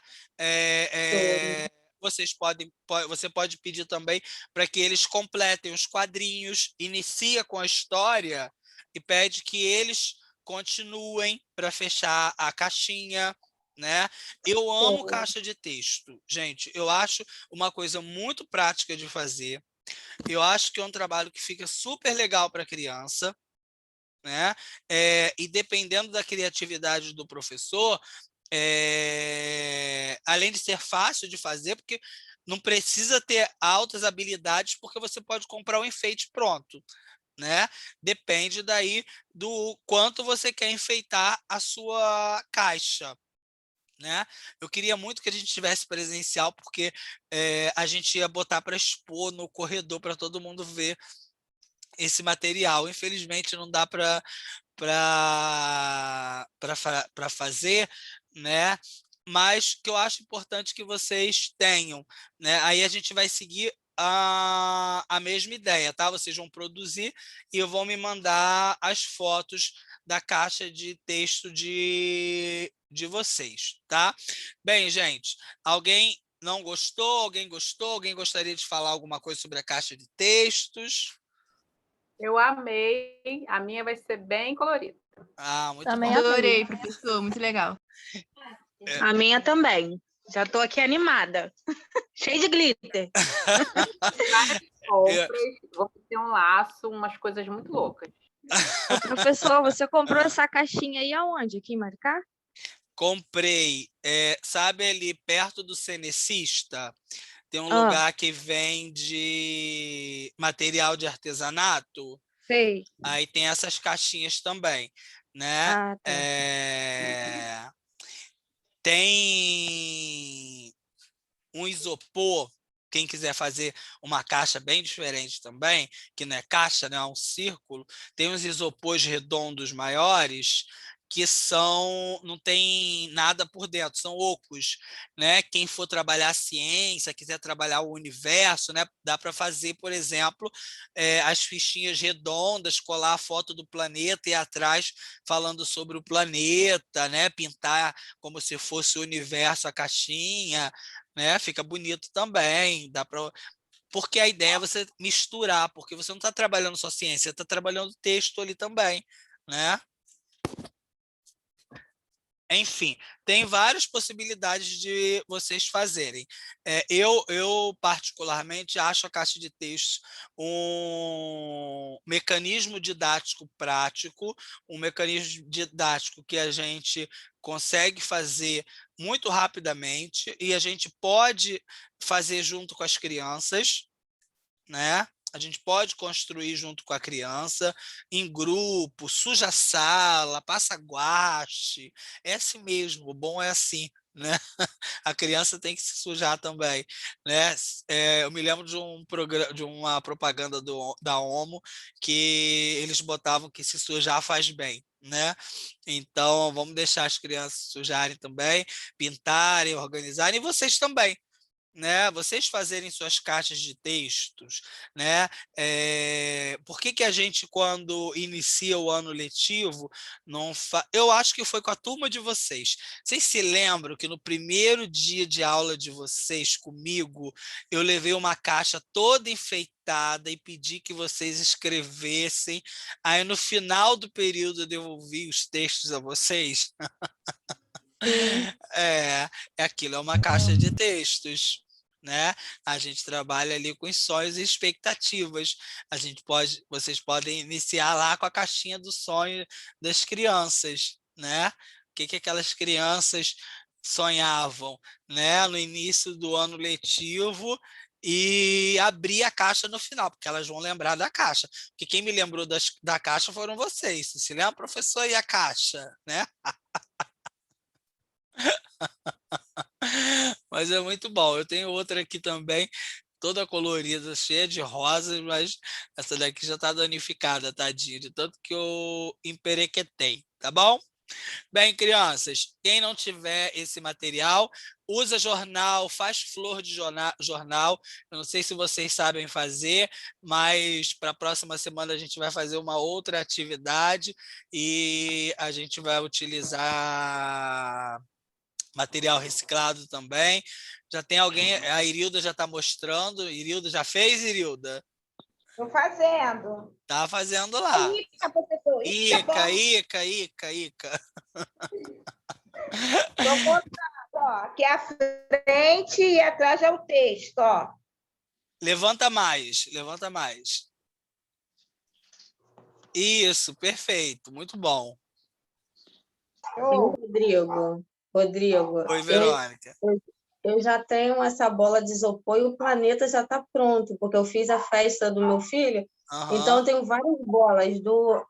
você pode pedir também para que eles completem os quadrinhos, inicia com a história e pede que eles continuem para fechar a caixinha, né? Eu amo caixa de texto, gente. Eu acho uma coisa muito prática de fazer. Eu acho que é um trabalho que fica super legal para a criança, né? E dependendo da criatividade do professor, além de ser fácil de fazer, porque não precisa ter altas habilidades, porque você pode comprar um enfeite pronto, né? Depende daí do quanto você quer enfeitar a sua caixa, né? Eu queria muito que a gente tivesse presencial, porque a gente ia botar para expor no corredor para todo mundo ver esse material. Infelizmente não dá para fazer, né? Mas que eu acho importante que vocês tenham, né? Aí a gente vai seguir a mesma ideia, tá? Vocês vão produzir e vão me mandar as fotos da caixa de texto de vocês, tá? Bem, gente, alguém não gostou? Alguém gostou? Alguém gostaria de falar alguma coisa sobre a caixa de textos? Eu amei. A minha vai ser bem colorida. Ah, muito Também bom. Adorei, professor, muito legal. A minha também. Já estou aqui animada. Cheio de glitter. Compras, vou ter um laço, umas coisas muito loucas. Ô, professor, você comprou essa caixinha aí aonde? Aqui em Maricá? Comprei, sabe ali perto do Cenecista, tem um Ah, lugar que vende material de artesanato, sei. aí tem essas caixinhas também, né? Ah, tá. Tem um isopor, quem quiser fazer uma caixa bem diferente também, que não é caixa, né, é um círculo, tem uns isopores redondos maiores que não tem nada por dentro, são ocos, né? Quem for trabalhar ciência, quiser trabalhar o universo, né? Dá para fazer, por exemplo, as fichinhas redondas, colar a foto do planeta e atrás falando sobre o planeta, né? Pintar como se fosse o universo a caixinha, né? Fica bonito também, dá para. Porque a ideia é você misturar, porque você não está trabalhando só ciência, você está trabalhando texto ali também, né? Enfim, tem várias possibilidades de vocês fazerem. Eu particularmente, acho a caixa de textos um mecanismo didático prático, um mecanismo didático que a gente consegue fazer muito rapidamente e a gente pode fazer junto com as crianças, né? A gente pode construir junto com a criança, em grupo, suja a sala, passa guache, é assim mesmo, o bom é assim, né? A criança tem que se sujar também, né? Eu me lembro de uma propaganda da Omo que eles botavam que se sujar faz bem, né? Então, vamos deixar as crianças se sujarem também, pintarem, organizarem, e vocês também, né? Vocês fazerem suas caixas de textos, né? Por que a gente, quando inicia o ano letivo, não eu acho que foi com a turma de vocês. Vocês se lembram que no primeiro dia de aula de vocês comigo, eu levei uma caixa toda enfeitada e pedi que vocês escrevessem. Aí, no final do período, eu devolvi os textos a vocês? Aquilo é uma caixa de textos, né? A gente trabalha ali com os sonhos e expectativas. Vocês podem iniciar lá com a caixinha do sonho das crianças, né? O que aquelas crianças sonhavam, né? No início do ano letivo e abrir a caixa no final, porque elas vão lembrar da caixa. Porque quem me lembrou da caixa foram vocês. Se lembra, professor, e a caixa, né? Mas é muito bom. Eu tenho outra aqui também, toda colorida, cheia de rosas, mas essa daqui já está danificada, tadinha, de tanto que eu emperequetei, tá bom? Bem, crianças, quem não tiver esse material, usa jornal, faz flor de jornal. Eu não sei se vocês sabem fazer, mas para a próxima semana a gente vai fazer uma outra atividade e a gente vai utilizar material reciclado também, Já tem alguém, a Irilda já está mostrando. Irilda já fez, Irilda? Estou fazendo. Tá fazendo lá. Ica, professor. Ica. Estou mostrando, ó. Aqui à frente e atrás é o texto, ó. Levanta mais. Isso, perfeito, muito bom. Rodrigo, Oi, Verônica. eu já tenho essa bola de isopor e o planeta já está pronto, porque eu fiz a festa do meu filho, então eu tenho várias bolas,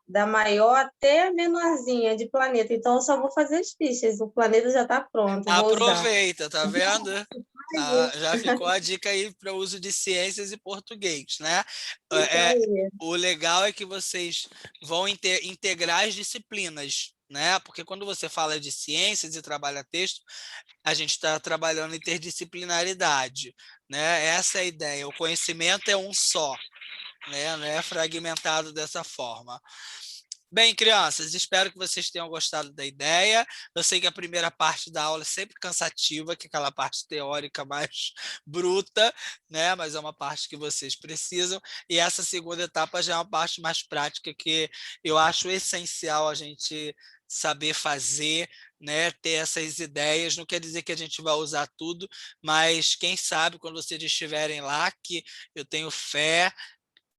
da maior até a menorzinha de planeta, então eu só vou fazer as fichas, o planeta já está pronto, vou usar. Aproveita, tá vendo? Já ficou a dica aí para o uso de ciências e português, né? O legal é que vocês vão integrar as disciplinas, né? Porque quando você fala de ciências e trabalha texto, a gente está trabalhando interdisciplinaridade, né? Essa é a ideia. O conhecimento é um só, né? Não é fragmentado dessa forma. Bem, crianças, espero que vocês tenham gostado da ideia. Eu sei que a primeira parte da aula é sempre cansativa, que é aquela parte teórica mais bruta, né? Mas é uma parte que vocês precisam. E essa segunda etapa já é uma parte mais prática, que eu acho essencial a gente saber fazer, né? Ter essas ideias. Não quer dizer que a gente vai usar tudo, mas quem sabe quando vocês estiverem lá, que eu tenho fé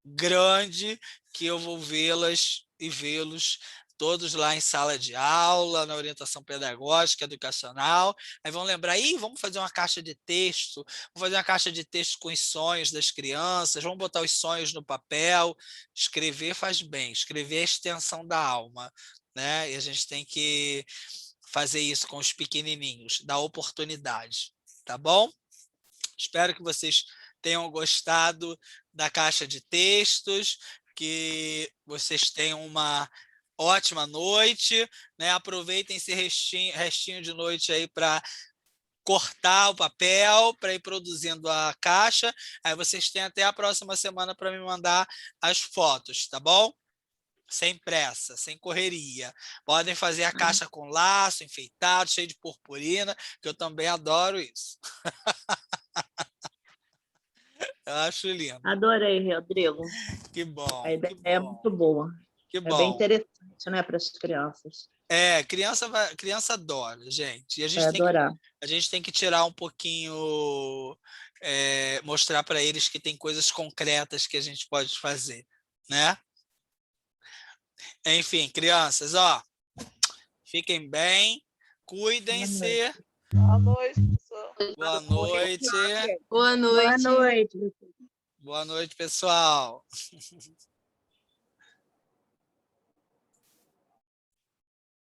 grande que eu vou vê-las e vê-los todos lá em sala de aula, na orientação pedagógica, educacional. Aí vão lembrar, vamos fazer uma caixa de texto, vamos fazer uma caixa de texto com os sonhos das crianças, vamos botar os sonhos no papel. Escrever faz bem, escrever é a extensão da alma, né? E a gente tem que fazer isso com os pequenininhos, dar oportunidade, tá bom? Espero que vocês tenham gostado da caixa de textos, que vocês tenham uma ótima noite, né? Aproveitem esse restinho de noite aí para cortar o papel, para ir produzindo a caixa. Aí vocês têm até a próxima semana para me mandar as fotos, tá bom? Sem pressa, sem correria. Podem fazer a caixa com laço, enfeitado, cheio de purpurina, que eu também adoro isso. Eu acho lindo. Adorei, Rodrigo. Que bom. A ideia é muito boa. Que bom. É bem interessante, né, para as crianças. Criança adora, gente. E a gente tem que tirar um pouquinho, mostrar para eles que tem coisas concretas que a gente pode fazer, né? Enfim, crianças, fiquem bem, cuidem-se. Boa noite, pessoal. Boa noite. Boa noite. Boa noite, pessoal.